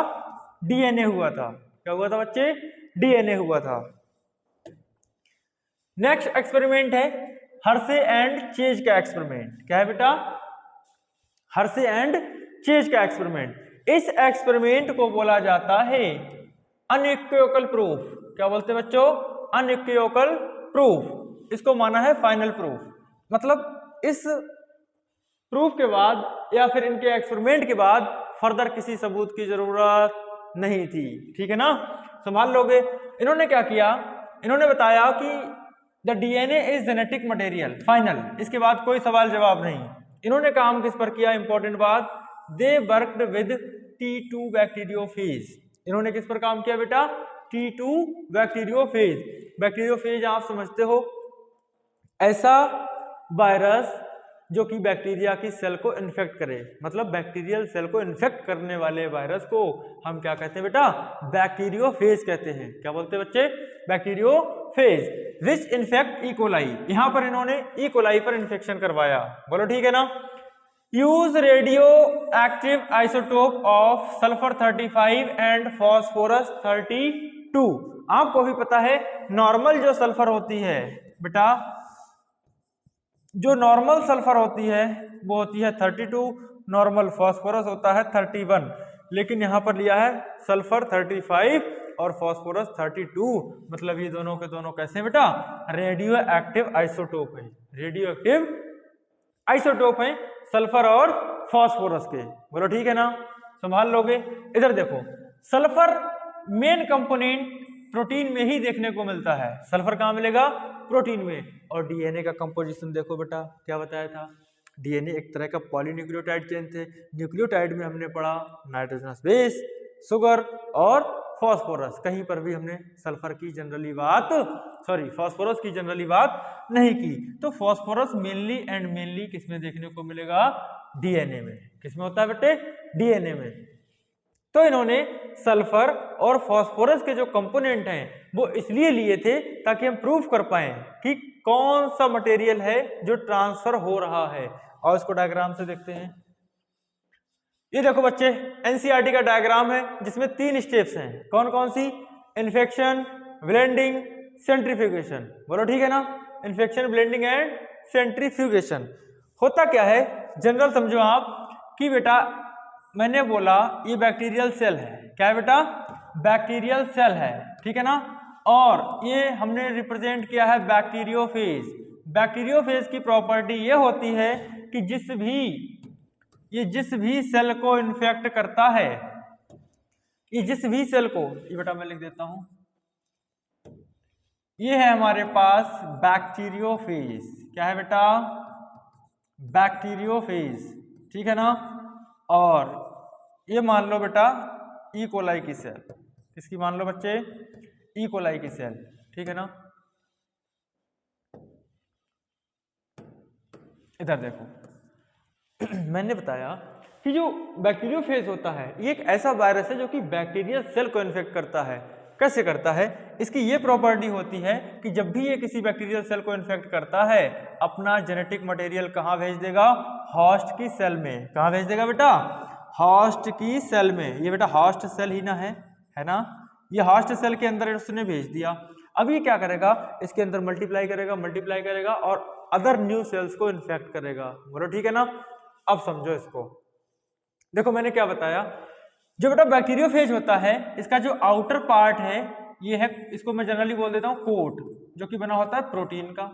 डीएनए हुआ था। क्या हुआ था बच्चे, डीएनए हुआ था। नेक्स्ट एक्सपेरिमेंट है हर्शे एंड चेज का एक्सपेरिमेंट। क्या है बेटा, हर्शे एंड चेज का एक्सपेरिमेंट। इस एक्सपेरिमेंट को बोला जाता है अनइक्विवोकल प्रूफ। क्या बोलते हैं बच्चों, अनइक्विवोकल प्रूफ। इसको माना है फाइनल प्रूफ, मतलब इस प्रूफ के बाद या फिर इनके एक्सपेरिमेंट के बाद फर्दर किसी सबूत की जरूरत नहीं थी। ठीक है ना, संभाल लोगे। इन्होंने क्या किया, इन्होंने बताया कि the DNA is genetic material, final, इसके बाद कोई सवाल जवाब नहीं। इन्होंने काम किस पर किया, इंपॉर्टेंट बात, they worked with T2 bacteriophage. इन्होंने किस पर काम किया बेटा, T2 बैक्टीरियोफेज। बैक्टीरियोफेज आप समझते हो, ऐसा वायरस जो कि बैक्टीरिया की सेल को इन्फेक्ट करे, मतलब बैक्टीरियल सेल को इन्फेक्ट करने वाले वायरस को हम क्या कहते हैं बेटा, बैक्टीरियोफेज कहते हैं। क्या बोलते हैं बच्चे, बैक्टीरियोफेज, विच इन्फेक्ट ई कोलाई। यहां पर इन्होंने ई कोलाई पर इन्फेक्शन करवाया। बोलो ठीक है ना। Use radio active isotope of sulphur 35 and phosphorus 32। आपको भी पता है नॉर्मल जो सल्फर होती है बेटा, जो नॉर्मल सल्फर होती है वो होती है 32, नॉर्मल फॉस्फोरस होता है 31, लेकिन यहां पर लिया है सल्फर 35 और फॉस्फोरस 32, मतलब ये दोनों के दोनों कैसे बेटा, रेडियो एक्टिव आइसोटोप है, रेडियो एक्टिव आइसोटोप है सल्फर और फॉस्फोरस के। बोलो ठीक है ना, संभाल लोगे। इधर देखो, सल्फर मेन कंपोनेंट प्रोटीन में ही देखने को मिलता है। सल्फर कहां मिलेगा, प्रोटीन में। और डीएनए का कंपोजिशन देखो बेटा, क्या बताया था, डीएनए एक तरह का पॉलीन्यूक्लियोटाइड चेन थे। न्यूक्लियोटाइड में हमने पढ़ा नाइट्रोजनस बेस, शुगर और फॉस्फोरस। कहीं पर भी हमने सल्फर की जनरली बात, सॉरी फॉस्फोरस की जनरली बात नहीं की। तो फॉस्फोरस मेनली एंड मेनली किसमें देखने को मिलेगा, डीएनए में। किसमें होता है बेटे, डीएनए में। तो इन्होंने सल्फर और फॉस्फोरस के जो कंपोनेंट हैं वो इसलिए लिए थे ताकि हम प्रूफ कर पाए कि कौन सा मटेरियल है जो ट्रांसफर हो रहा है। और इसको डायग्राम से देखते हैं। ये देखो बच्चे, एनसीईआरटी का डायग्राम है जिसमें 3 स्टेप्स हैं। कौन कौन सी, इन्फेक्शन, ब्लेंडिंग, सेंट्रीफ्यूगेशन। बोलो ठीक है ना, इन्फेक्शन, ब्लेंडिंग एंड सेंट्रीफ्यूगेशन। होता क्या है, जनरल समझो आप कि बेटा मैंने बोला ये बैक्टीरियल सेल है। क्या है बेटा, बैक्टीरियल सेल है, ठीक है ना। और ये हमने रिप्रेजेंट किया है बैक्टीरियोफेज। बैक्टीरियोफेज की प्रॉपर्टी ये होती है कि जिस भी सेल को इन्फेक्ट करता है, ये जिस भी सेल को, ये बेटा मैं लिख देता हूं, ये है हमारे पास बैक्टीरियोफेज। क्या है बेटा, बैक्टीरियोफेज, ठीक है ना। और ये मान लो बेटा ई कोलाई की सेल, किसकी मान लो बच्चे, ई कोलाई की सेल, ठीक है ना। इधर देखो मैंने बताया कि जो बैक्टीरियोफेज होता है ये एक ऐसा वायरस है जो कि बैक्टीरियल सेल को इन्फेक्ट करता है। कैसे करता है? इसकी ये प्रॉपर्टी होती है कि जब भी ये किसी बैक्टीरियल सेल को इन्फेक्ट करता है अपना जेनेटिक मटेरियल कहाँ भेज देगा? होस्ट की सेल में। कहाँ भेज देगा बेटा? होस्ट की सेल में। ये बेटा होस्ट सेल ही ना है ना? ये होस्ट सेल के अंदर उसने भेज दिया। अब ये क्या करेगा? इसके अंदर मल्टीप्लाई करेगा और अदर न्यू सेल्स को इन्फेक्ट करेगा। बोलो ठीक है ना? अब समझो इसको। देखो मैंने क्या बताया, जो बेटा बैक्टीरियोफेज होता है इसका जो आउटर पार्ट है ये है, इसको मैं जनरली बोल देता हूँ कोट, जो कि बना होता है प्रोटीन का,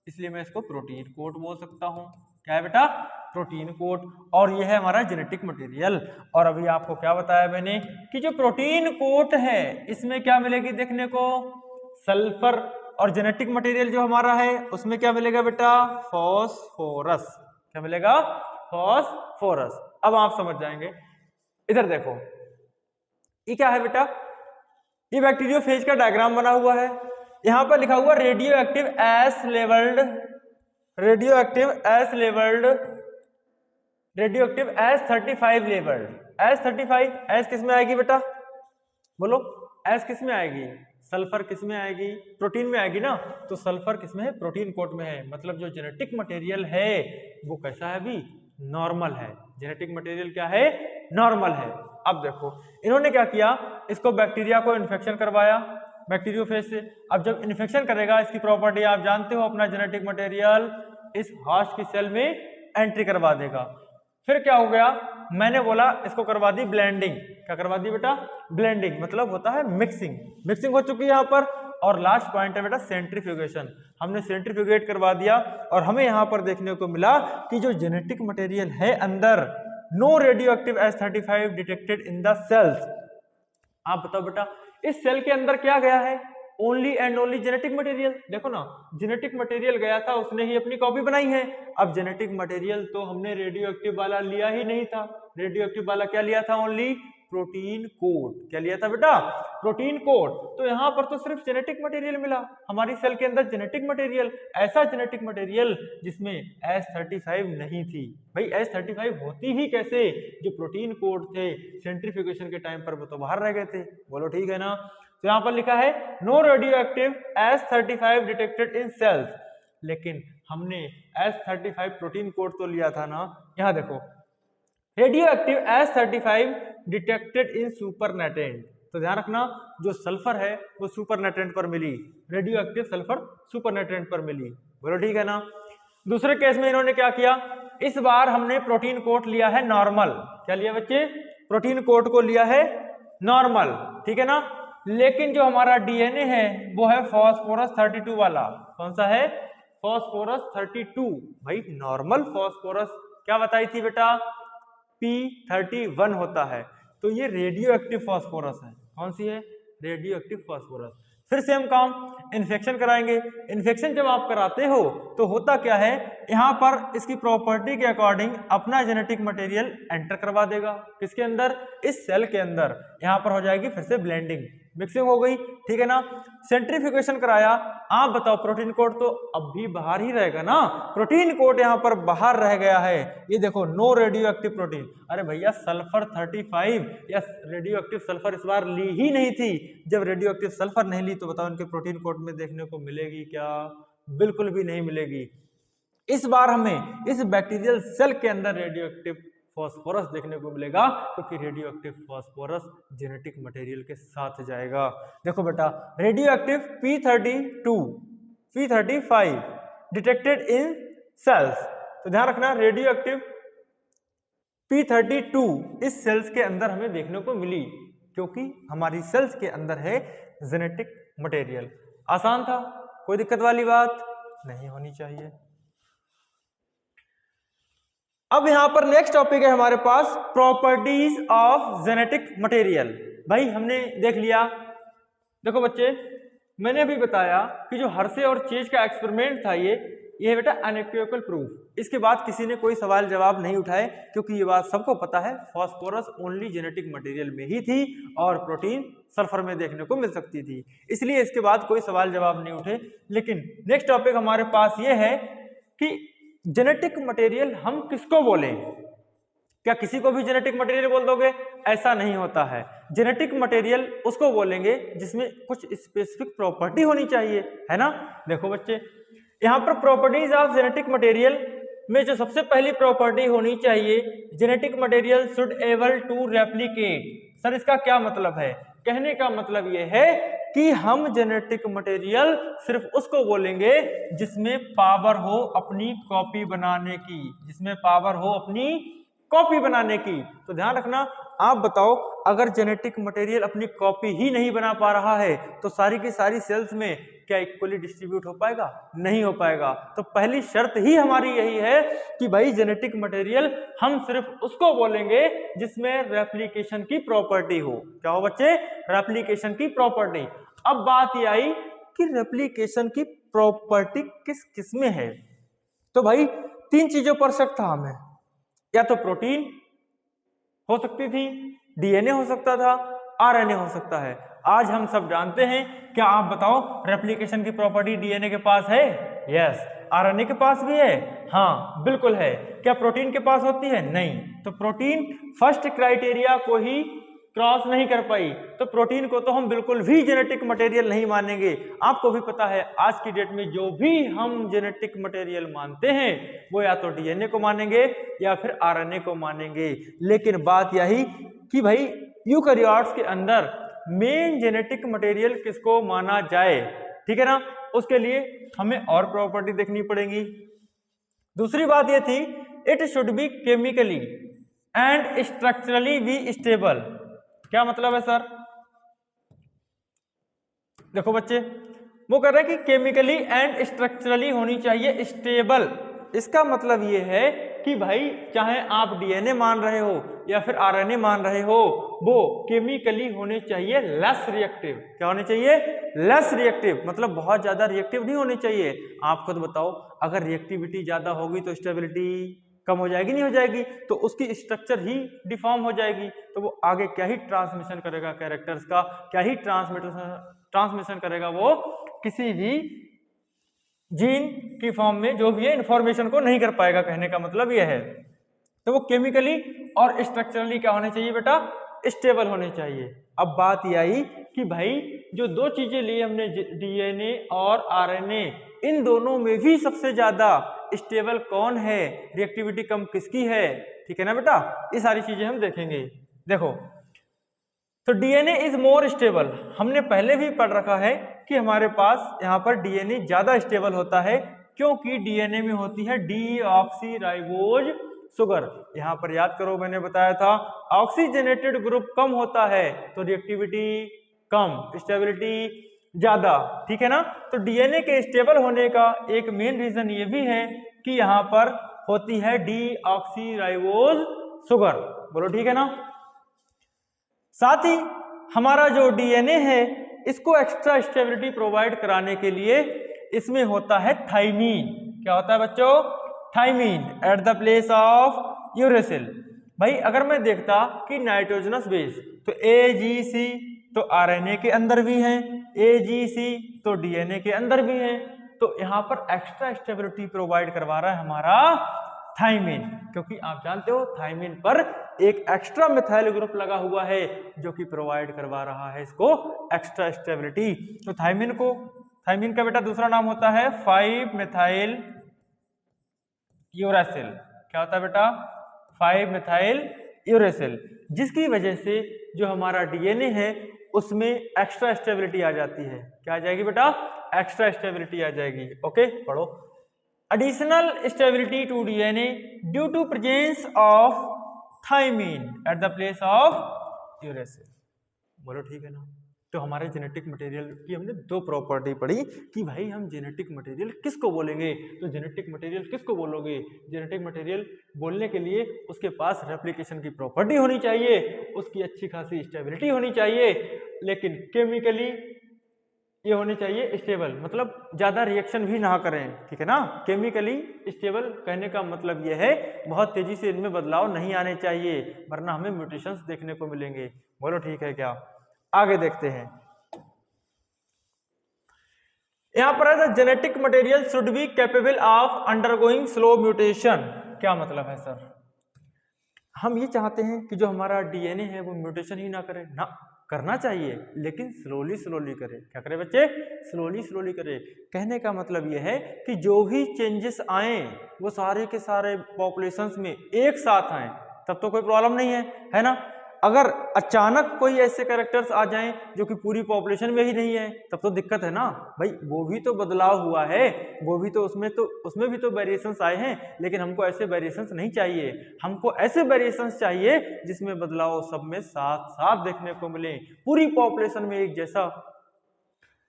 इसलिए मैं इसको प्रोटीन कोट बोल सकता हूँ। क्या है बेटा? Protein coat. और ये है हमारा जेनेटिक मटेरियल। और अभी आपको क्या बताया मैंने कि जो प्रोटीन कोट है इसमें क्या मिलेगी देखने को? सल्फर। और जेनेटिक मटेरियल जो हमारा है उसमें क्या मिलेगा बेटा? फॉस्फोरस। क्या मिलेगा? फॉस्फोरस। अब आप समझ जाएंगे। इधर देखो, ये क्या है बेटा? ये बैक्टीरियोफेज का डायग्राम बना हुआ है। यहां पर लिखा हुआ radioactive S labelled, radioactive S35 labelled. S35 S किस में आएगी बेटा? बोलो, एस किस में आएगी? सल्फर किस में आएगी? प्रोटीन में आएगी ना। तो सल्फर किस में है? प्रोटीन कोट में है। मतलब जो जेनेटिक मटेरियल है वो कैसा है? अभी नॉर्मल है। जेनेटिक मटेरियल क्या है? नॉर्मल है। अब देखो इन्होंने क्या किया, इसको बैक्टीरिया को इन्फेक्शन करवाया बैक्टीरियोफेज से। अब जब इन्फेक्शन करेगा, इसकी प्रॉपर्टी आप जानते हो, अपना जेनेटिक मटेरियल इस होस्ट की सेल में एंट्री करवा देगा। फिर क्या हो गया? मैंने बोला इसको करवा दी ब्लेंडिंग। क्या करवा दी बेटा? ब्लेंडिंग मतलब होता है मिक्सिंग हो चुकी है यहाँ पर। और लास्ट पॉइंट है बेटा सेंट्रीफ्यूगेशन। हमने सेंट्रीफ्यूगेट करवा दिया और हमें यहाँ पर देखने को मिला कि जो जेनेटिक मटेरियल है अंदर, no radioactive S35 detected in the cells. आप बताओ बेटा इस सेल के अंदर क्या गया है? Only and only genetic material. देखो ना, जेनेटिक मटेरियल गया था, उसने ही अपनी कॉपी बनाई है। अब जेनेटिक मटेरियल तो हमने रेडियो एक्टिव वाला लिया ही नहीं था। रेडियो एक्टिव वाला क्या लिया था? Only protein code. क्या लिया था बेटा? Protein code. तो यहाँ पर तो सिर्फ जेनेटिक मटेरियल मिला हमारी सेल के अंदर। जेनेटिक मटेरियल, ऐसा जेनेटिक मटेरियल जिसमें S35 नहीं थी। भाई S35 होती ही कैसे? जो प्रोटीन कोड थे सेंट्रीफ्यूगेशन के टाइम पर वो तो बाहर रह गए थे। बोलो ठीक है ना? तो यहाँ पर लिखा है no radioactive S35 detected in cells. लेकिन हमने S35 प्रोटीन कोड तो लिया था ना। यहाँ देखो रेडियो एक्टिव S35 डिटेक्टेड इन सुपरनेटेंट। तो ध्यान रखना, जो सल्फर है वो सुपरनेटेंट पर मिली, रेडियो एक्टिव सल्फर सुपरनेटेंट पर मिली। बोलो ठीक है ना? दूसरे केस में इन्होंने क्या किया? इस बार हमने प्रोटीन कोड लिया है नॉर्मल। क्या लिया बच्चे? प्रोटीन कोड को लिया है नॉर्मल। ठीक है ना? लेकिन जो हमारा डीएनए है वो है फॉस्फोरस 32 वाला। कौन सा है? फॉस्फोरस 32। भाई नॉर्मल फॉस्फोरस क्या बताई थी बेटा? P31 होता है। तो ये रेडियो एक्टिव फॉस्फोरस है। कौन सी है? Radio active phosphorus. फिर से हम काम इन्फेक्शन कराएंगे। इन्फेक्शन जब आप कराते हो तो होता क्या है, यहाँ पर इसकी प्रॉपर्टी के अकॉर्डिंग अपना जेनेटिक मटेरियल एंटर करवा देगा। किसके अंदर? इस सेल के अंदर। यहाँ पर हो जाएगी फिर से ब्लेंडिंग, मिक्सिंग हो गई। ठीक है ना? सेंट्रीफ्यूगेशन कराया। आप बताओ प्रोटीन कोड तो अब भी बाहर ही रहेगा ना। प्रोटीन कोड यहाँ पर बाहर रह गया है। ये देखो नो रेडियो एक्टिव प्रोटीन। अरे भैया सल्फर 35 या रेडियो एक्टिव सल्फर इस बार ली ही नहीं थी। जब रेडियो एक्टिव सल्फर नहीं ली तो बताओ इनके प्रोटीन कोड में देखने को मिलेगी क्या? बिल्कुल भी नहीं मिलेगी। इस बार हमें इस बैक्टीरियल सेल के अंदर रेडियो एक्टिव फॉस्फोरस देखने को मिलेगा, क्योंकि radioactive phosphorus genetic material के साथ जाएगा। देखो बेटा radioactive P35 detected in cells. तो ध्यान रखना रेडियो एक्टिव P32 इस सेल्स के अंदर हमें देखने को मिली, क्योंकि हमारी सेल्स के अंदर है जेनेटिक मटेरियल। आसान था, कोई दिक्कत वाली बात नहीं होनी चाहिए। अब यहां पर नेक्स्ट टॉपिक है हमारे पास प्रॉपर्टीज ऑफ जेनेटिक मटेरियल। भाई हमने देख लिया। देखो बच्चे मैंने अभी बताया कि जो हर्शे और चेज का एक्सपेरिमेंट था ये बेटा अनइक्विवोकल प्रूफ। इसके बाद किसी ने कोई सवाल जवाब नहीं उठाए, क्योंकि ये बात सबको पता है फॉस्फोरस ओनली जेनेटिक मटेरियल में ही थी और प्रोटीन सल्फर में देखने को मिल सकती थी। इसलिए इसके बाद कोई सवाल जवाब नहीं उठे। लेकिन नेक्स्ट टॉपिक हमारे पास ये है कि जेनेटिक मटेरियल हम किसको बोलें। क्या किसी को भी जेनेटिक मटेरियल बोल दोगे? ऐसा नहीं होता है। जेनेटिक मटेरियल उसको बोलेंगे जिसमें कुछ स्पेसिफिक प्रॉपर्टी होनी चाहिए, है ना। देखो बच्चे, यहाँ पर प्रॉपर्टीज ऑफ जेनेटिक मटेरियल में जो सबसे पहली प्रॉपर्टी होनी चाहिए, genetic material should able to replicate. Sir इसका क्या मतलब है? कहने का मतलब ये है कि हम जेनेटिक मटेरियल सिर्फ उसको बोलेंगे जिसमें पावर हो अपनी कॉपी बनाने की, जिसमें पावर हो अपनी कॉपी बनाने की। तो ध्यान रखना, आप बताओ, अगर जेनेटिक मटेरियल अपनी कॉपी ही नहीं बना पा रहा है तो सारी की सारी सेल्स में क्या इक्वली डिस्ट्रीब्यूट हो पाएगा? नहीं हो पाएगा। तो पहली शर्त ही हमारी यही है कि भाई जेनेटिक मटेरियल हम सिर्फ उसको बोलेंगे जिसमें रेप्लिकेशन की प्रॉपर्टी हो। क्या हो बच्चे? रेप्लिकेशन की प्रॉपर्टी। अब बात ये आई कि रेप्लिकेशन की प्रॉपर्टी किस किस में है। तो भाई तीन चीजों पर शक था हमें, या तो प्रोटीन हो सकती थी, डीएनए हो सकता था, आरएनए हो सकता है। आज हम सब जानते हैं। क्या आप बताओ, रेप्लिकेशन की प्रॉपर्टी डीएनए के पास है? यस। आरएनए के पास भी है? हाँ बिल्कुल है। क्या प्रोटीन के पास होती है? नहीं। तो प्रोटीन फर्स्ट क्राइटेरिया को ही क्रॉस नहीं कर पाई, तो प्रोटीन को तो हम बिल्कुल भी जेनेटिक मटेरियल नहीं मानेंगे। आपको भी पता है आज की डेट में जो भी हम जेनेटिक मटेरियल मानते हैं वो या तो डीएनए को मानेंगे या फिर आरएनए को मानेंगे। लेकिन बात यही कि भाई यूकैरियोट्स के अंदर मेन जेनेटिक मटेरियल किसको माना जाए, ठीक है ना। उसके लिए हमें और प्रॉपर्टी देखनी पड़ेगी। दूसरी बात यह थी, it should be chemically and structurally be stable. क्या मतलब है सर? देखो बच्चे, वो कह रहे हैं कि केमिकली एंड स्ट्रक्चरली होनी चाहिए स्टेबल। इसका मतलब ये है कि भाई चाहे आप डीएनए मान रहे हो या फिर आरएनए मान रहे हो, वो केमिकली होने चाहिए लेस रिएक्टिव। क्या होने चाहिए? लेस रिएक्टिव, मतलब बहुत ज्यादा रिएक्टिव नहीं होने चाहिए। आप खुद बताओ, अगर रिएक्टिविटी ज्यादा होगी तो स्टेबिलिटी कम हो जाएगी, नहीं हो जाएगी? तो उसकी स्ट्रक्चर ही डिफॉर्म हो जाएगी, तो वो आगे क्या ही ट्रांसमिशन करेगा कैरेक्टर्स का, क्या ही ट्रांसमिशन करेगा वो किसी भी जीन की फॉर्म में जो भी है इंफॉर्मेशन को नहीं कर पाएगा। कहने का मतलब यह है। तो वो केमिकली और स्ट्रक्चरली क्या होने चाहिए बेटा? स्टेबल होने चाहिए। अब बात यह आई कि भाई जो दो चीजें ली हमने, डीएनए और आरएनए, इन दोनों में भी सबसे ज्यादा स्टेबल कौन है, रिएक्टिविटी कम किसकी है, ठीक है ना बेटा। ये सारी चीजें हम देखेंगे। देखो, तो डीएनए इज मोर स्टेबल। हमने पहले भी पढ़ रखा है कि हमारे पास यहाँ पर डीएनए ज्यादा स्टेबल होता है, क्योंकि डीएनए में होती है डीऑक्सीराइबोज शुगर। यहाँ पर याद करो, मैंने बताया था ऑक्सीजनेटेड ग्रुप कम होता है तो रिएक्टिविटी कम, स्टेबिलिटी ज्यादा, ठीक है ना। तो डीएनए के स्टेबल होने का एक मेन रीजन ये भी है कि यहाँ पर होती है डीऑक्सीराइबोज शुगर। बोलो ठीक है ना। साथ ही हमारा जो डीएनए है, इसको एक्स्ट्रा स्टेबिलिटी प्रोवाइड कराने के लिए इसमें होता है थाइमीन। क्या होता है बच्चों? Thymine at the place of uracil. भाई अगर मैं देखता कि नाइट्रोजनस बेस तो AGC तो आरएनए के अंदर भी है, AGC तो डीएनए के अंदर भी है, तो यहाँ पर एक्स्ट्रा स्टेबिलिटी प्रोवाइड करवा रहा है हमारा थाइमीन, क्योंकि आप जानते हो थाइमीन पर एक एक्स्ट्रा मिथाइल ग्रुप लगा हुआ है जो कि प्रोवाइड करवा रहा है इसको एक्स्ट्रा स्टेबिलिटी। तो थाइमीन का बेटा दूसरा नाम होता है 5 मिथाइल यूरेसिल। क्या होता है बेटा? 5 मिथाइल यूरेसिल, जिसकी वजह से जो हमारा डीएनए है उसमें एक्स्ट्रा स्टेबिलिटी आ जाती है। क्या आ जाएगी बेटा? एक्स्ट्रा स्टेबिलिटी आ जाएगी। ओके पढ़ो। Additional stability to DNA due to presence of thymine at the place of uracil। बोलो ठीक है ना। तो हमारे जेनेटिक मटेरियल की हमने दो प्रॉपर्टी पढ़ी कि भाई हम जेनेटिक मटेरियल किसको बोलेंगे। तो जेनेटिक मटेरियल किसको बोलोगे? जेनेटिक मटेरियल बोलने के लिए उसके पास रेप्लिकेशन की प्रॉपर्टी होनी चाहिए, उसकी अच्छी खासी स्टेबिलिटी होनी चाहिए, लेकिन केमिकली ये होने चाहिए स्टेबल, मतलब ज्यादा रिएक्शन भी ना करें, ठीक है ना। केमिकली स्टेबल कहने का मतलब ये है बहुत तेजी से इनमें बदलाव नहीं आने चाहिए, वरना हमें म्यूटेशंस देखने को मिलेंगे। बोलो ठीक है क्या? आगे देखते हैं। यहां पर है genetic material should be capable of undergoing slow mutation. क्या मतलब है सर? हम ये चाहते हैं कि जो हमारा डीएनए है वो म्यूटेशन ही ना करे, ना करना चाहिए लेकिन स्लोली स्लोली करे। क्या करे बच्चे? स्लोली स्लोली करे। कहने का मतलब ये है कि जो भी चेंजेस आए वो सारे के सारे पॉपुलेशंस में एक साथ आए, तब तो कोई प्रॉब्लम नहीं है ना। अगर अचानक कोई ऐसे कैरेक्टर्स आ जाएं जो कि पूरी पॉपुलेशन में ही नहीं है, तब तो दिक्कत है ना भाई। वो भी तो बदलाव हुआ है, वो भी तो उसमें भी तो वेरिएशंस आए हैं, लेकिन हमको ऐसे वेरिएशंस नहीं चाहिए। हमको ऐसे वेरिएशंस चाहिए जिसमें बदलाव सब में साथ साथ देखने को मिले, पूरी पॉपुलेशन में एक जैसा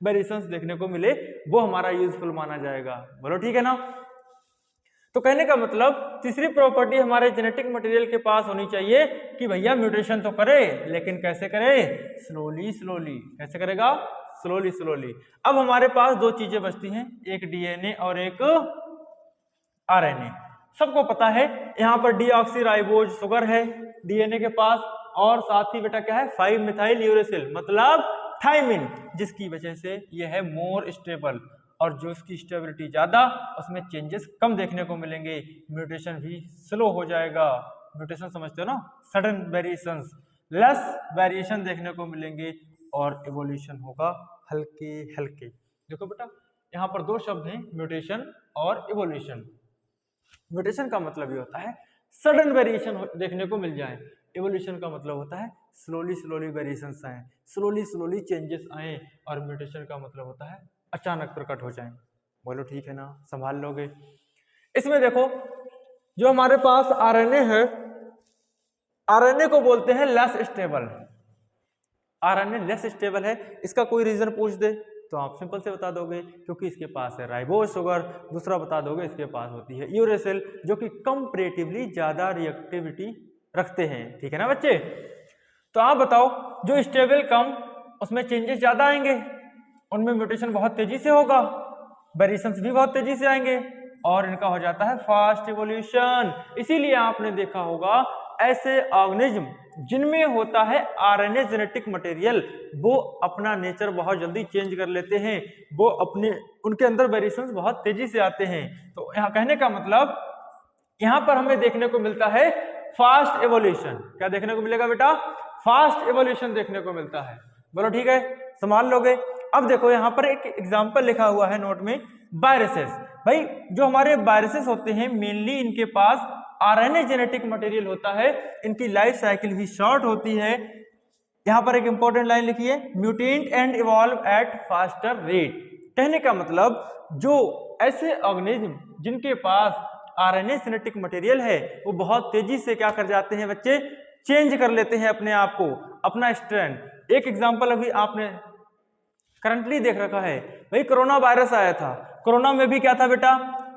वेरिएशंस देखने को मिले, वो हमारा यूजफुल माना जाएगा। बोलो ठीक है ना। तो कहने का मतलब तीसरी प्रॉपर्टी हमारे जेनेटिक मटेरियल के पास होनी चाहिए कि भैया म्यूटेशन तो करे, लेकिन कैसे करे? Slowly slowly. कैसे करेगा? Slowly slowly. अब हमारे पास दो चीजें बचती हैं, एक डीएनए और एक आरएनए। सबको पता है यहाँ पर डीऑक्सीराइबोज शुगर है डीएनए के पास, और साथ ही बेटा क्या है? 5 मिथाइल यूरेसिल मतलब थायमिन, जिसकी वजह से यह है मोर स्टेबल, और जो इसकी स्टेबिलिटी ज्यादा उसमें चेंजेस कम देखने को मिलेंगे, म्यूटेशन भी स्लो हो जाएगा। म्यूटेशन समझते हो ना, सडन वेरिएशंस, लेस वेरिएशन देखने को मिलेंगे और इवोल्यूशन होगा हल्के हल्के। देखो बेटा यहाँ पर दो शब्द हैं, म्यूटेशन और इवोल्यूशन। म्यूटेशन का मतलब ये होता है सडन वेरिएशन देखने को मिल जाए, इवोल्यूशन का मतलब होता है स्लोली स्लोली वेरिएशंस आए, स्लोली स्लोली चेंजेस आए, और म्यूटेशन का मतलब होता है अचानक प्रकट हो जाए। बोलो ठीक है ना, संभाल लोगे। इसमें देखो जो हमारे पास आरएनए है, आरएनए को बोलते हैं less stable. RNA less stable है, इसका कोई रीजन पूछ दे तो आप सिंपल से बता दोगे क्योंकि इसके पास है राइबोज शुगर। दूसरा बता दोगे इसके पास होती है यूरेसिल, जो कि कंपैरेटिवली ज्यादा रिएक्टिविटी रखते हैं। ठीक है ना बच्चे। तो आप बताओ जो स्टेबल कम उसमें चेंजेस ज्यादा आएंगे, उनमें म्यूटेशन बहुत तेजी से होगा, वेरिएशंस भी बहुत तेजी से आएंगे, और इनका हो जाता है फास्ट इवोल्यूशन। इसीलिए आपने देखा होगा ऐसे ऑर्गेनिज्म जिनमें होता है आरएनए जेनेटिक मटेरियल, वो अपना नेचर बहुत जल्दी चेंज कर लेते हैं, वो अपने उनके अंदर वेरिएशंस बहुत तेजी से आते हैं। तो यहाँ कहने का मतलब यहाँ पर हमें देखने को मिलता है फास्ट एवोल्यूशन। क्या देखने को मिलेगा बेटा? फास्ट एवोल्यूशन देखने को मिलता है। बोलो ठीक है, संभाल लोगे। अब देखो यहाँ पर एक एग्जाम्पल लिखा हुआ है नोट में, वायरसेस। भाई जो हमारे वायरसेस होते हैं मेनली इनके पास आरएनए जेनेटिक मटेरियल होता है, इनकी लाइफ साइकिल भी शॉर्ट होती है। यहाँ पर एक इंपॉर्टेंट लाइन लिखी है, mutant and evolve eight faster rate. कहने का मतलब जो ऐसे ऑर्गेनिज्म जिनके पास आरएनए जेनेटिक मटेरियल है वो बहुत तेजी से क्या कर जाते हैं बच्चे? चेंज कर लेते हैं अपने आप को, अपना स्ट्रैंड। एक एग्जांपल अभी आपने करंटली देख रखा है, भाई कोरोना वायरस आया था, कोरोना में भी क्या था बेटा?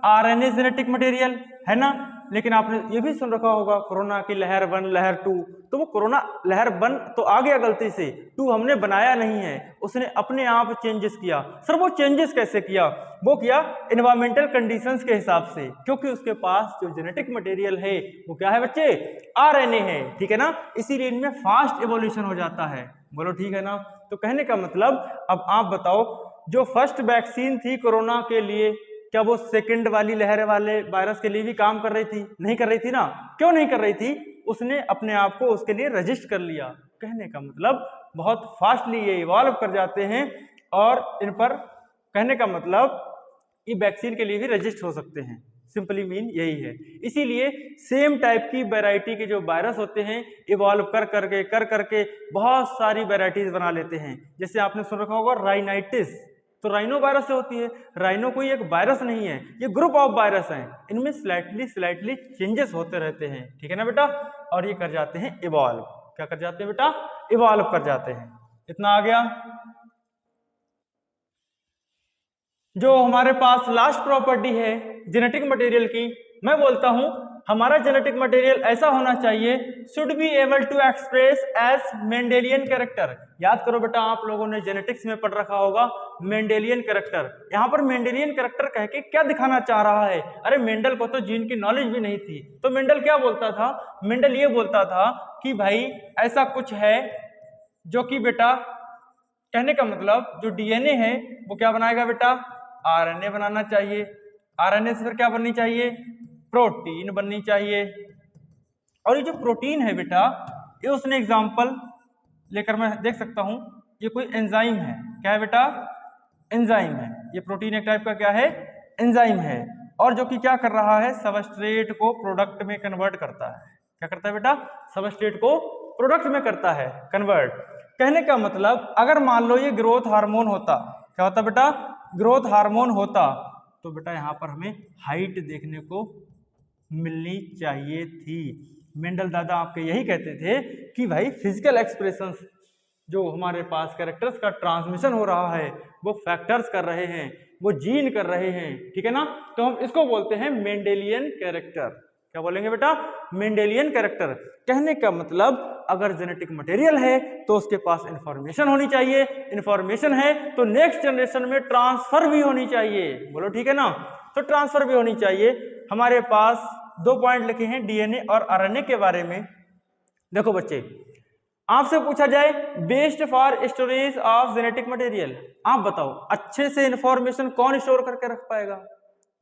आरएनए जेनेटिक मटेरियल है ना। लेकिन आपने ये भी सुन रखा होगा कोरोना की लहर 1 लहर 2, तो वो कोरोना लहर 1 तो आ गया गलती से, 2 हमने बनाया नहीं है, उसने अपने आप चेंजेस किया। सर वो चेंजेस कैसे किया? वो किया एनवायरमेंटल कंडीशंस के हिसाब से, क्योंकि उसके पास जो जेनेटिक मटेरियल है वो क्या है बच्चे? आरएनए है। ठीक है ना, इसीलिए इनमें फास्ट इवोल्यूशन हो जाता है। बोलो ठीक है ना। तो कहने का मतलब अब आप बताओ जो फर्स्ट वैक्सीन थी कोरोना के लिए, क्या वो सेकंड वाली लहर वाले वायरस के लिए भी काम कर रही थी? नहीं कर रही थी ना। क्यों नहीं कर रही थी? उसने अपने आप को उसके लिए रजिस्ट कर लिया। कहने का मतलब बहुत फास्टली ये इवॉल्व कर जाते हैं, और इन पर कहने का मतलब ये वैक्सीन के लिए भी रजिस्ट हो सकते हैं। सिंपली मीन यही है। इसीलिए सेम टाइप की वैरायटी के जो वायरस होते हैं इवॉल्व कर करके बहुत सारी वैरायटीज बना लेते हैं। जैसे आपने सुन रखा होगा राइनाइटिस, तो राइनो वायरस से होती है। राइनो कोई एक वायरस नहीं है, ये ग्रुप ऑफ वायरस हैं, इनमें स्लाइटली चेंजेस होते रहते हैं। ठीक है ना बेटा। और ये कर जाते हैं इवॉल्व। क्या कर जाते हैं बेटा? इवॉल्व कर जाते हैं। इतना आ गया। जो हमारे पास लास्ट प्रॉपर्टी है जेनेटिक मटेरियल की, मैं बोलता हूं हमारा जेनेटिक मटेरियल ऐसा होना चाहिए, should be able to express as Mendelian character. याद करो बेटा, आप लोगों ने जेनेटिक्स में पढ़ रखा होगा मेंडेलियन कैरेक्टर। यहाँ पर मेंडेलियन कैरेक्टर कह के क्या दिखाना चाह रहा है? अरे मेंडल को तो जीन की नॉलेज भी नहीं थी, तो मेंडल क्या बोलता था? मेंडल ये बोलता था कि भाई ऐसा कुछ है जो कि बेटा, कहने का मतलब जो डीएनए है वो क्या बनाएगा बेटा? आरएनए बनाना चाहिए। आरएनए से फिर क्या बननी चाहिए? प्रोटीन बननी चाहिए। और ये जो प्रोटीन है बेटा, ये उसने एग्जाम्पल लेकर मैं देख सकता हूं, ये कोई एंजाइम है। क्या है बेटा? एंजाइम है। ये प्रोटीन एक टाइप का क्या है? एंजाइम है। और जो कि क्या कर रहा है? सबस्ट्रेट को प्रोडक्ट में कन्वर्ट करता है। क्या करता है बेटा? सबस्ट्रेट को प्रोडक्ट में करता है कन्वर्ट। कहने का मतलब अगर मान लो ये ग्रोथ हार्मोन होता, क्या होता बेटा? ग्रोथ हार्मोन होता, तो बेटा यहाँ पर हमें हाइट देखने को मिलनी चाहिए थी। मेंडल दादा आपके यही कहते थे कि भाई फिजिकल एक्सप्रेशंस जो हमारे पास कैरेक्टर्स का ट्रांसमिशन हो रहा है वो फैक्टर्स कर रहे हैं, वो जीन कर रहे हैं, ठीक है ना? तो हम इसको बोलते हैं मेंडेलियन कैरेक्टर। क्या बोलेंगे बेटा? Mendelian character. कहने का मतलब अगर जेनेटिक मटेरियल है तो उसके पास इंफॉर्मेशन होनी चाहिए, इंफॉर्मेशन है तो नेक्स्ट जनरेशन में ट्रांसफर भी होनी चाहिए। बोलो ठीक है ना? तो ट्रांसफर भी होनी चाहिए। हमारे पास 2 पॉइंट लिखे हैं डीएनए और आरएनए के बारे में। देखो बच्चे, आपसे पूछा जाए best for storage of genetic material, आप बताओ अच्छे से इंफॉर्मेशन कौन स्टोर करके रख पाएगा?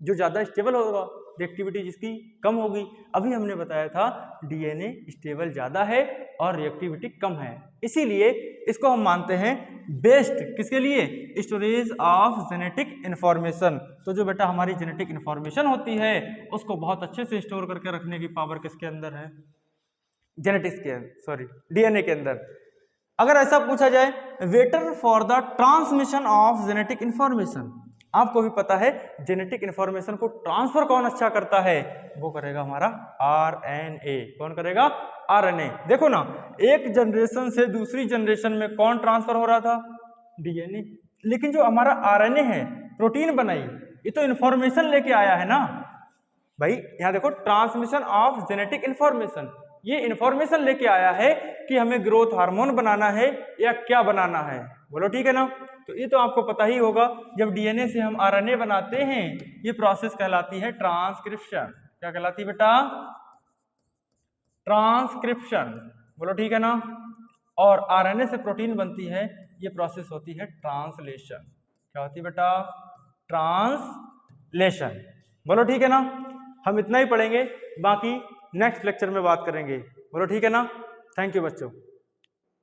जो ज्यादा स्टेबल होगा, रिएक्टिविटी जिसकी कम होगी। अभी हमने बताया था डीएनए स्टेबल ज्यादा है और रिएक्टिविटी कम है, इसीलिए इसको हम मानते हैं बेस्ट किसके लिए? Storage of genetic information. तो जो बेटा हमारी जेनेटिक इंफॉर्मेशन होती है उसको बहुत अच्छे से स्टोर करके रखने की पावर किसके अंदर है? जेनेटिक्स के, सॉरी डीएनए के अंदर। अगर ऐसा पूछा जाए waiter for the transmission of genetic information, आपको भी पता है जेनेटिक इंफॉर्मेशन को ट्रांसफर कौन अच्छा करता है? वो करेगा हमारा आरएनए। कौन करेगा? आरएनए। देखो ना, एक जनरेशन से दूसरी जनरेशन में कौन ट्रांसफर हो रहा था? डीएनए। लेकिन जो हमारा आरएनए है, प्रोटीन बनाई, ये तो इंफॉर्मेशन लेके आया है ना भाई। यहां देखो, ट्रांसमिशन ऑफ जेनेटिक इंफॉर्मेशन, ये इंफॉर्मेशन लेके आया है कि हमें ग्रोथ हार्मोन बनाना है या क्या बनाना है। बोलो ठीक है ना? तो ये तो आपको पता ही होगा, जब डीएनए से हम आरएनए बनाते हैं ये प्रोसेस कहलाती है ट्रांसक्रिप्शन। क्या कहलाती है बेटा? ट्रांसक्रिप्शन। बोलो ठीक है ना? और आरएनए से प्रोटीन बनती है, ये प्रोसेस होती है ट्रांसलेशन। क्या होती है बेटा? ट्रांसलेशन। बोलो ठीक है ना? हम इतना ही पढ़ेंगे, बाकी नेक्स्ट लेक्चर में बात करेंगे। बोलो ठीक है ना? थैंक यू बच्चों।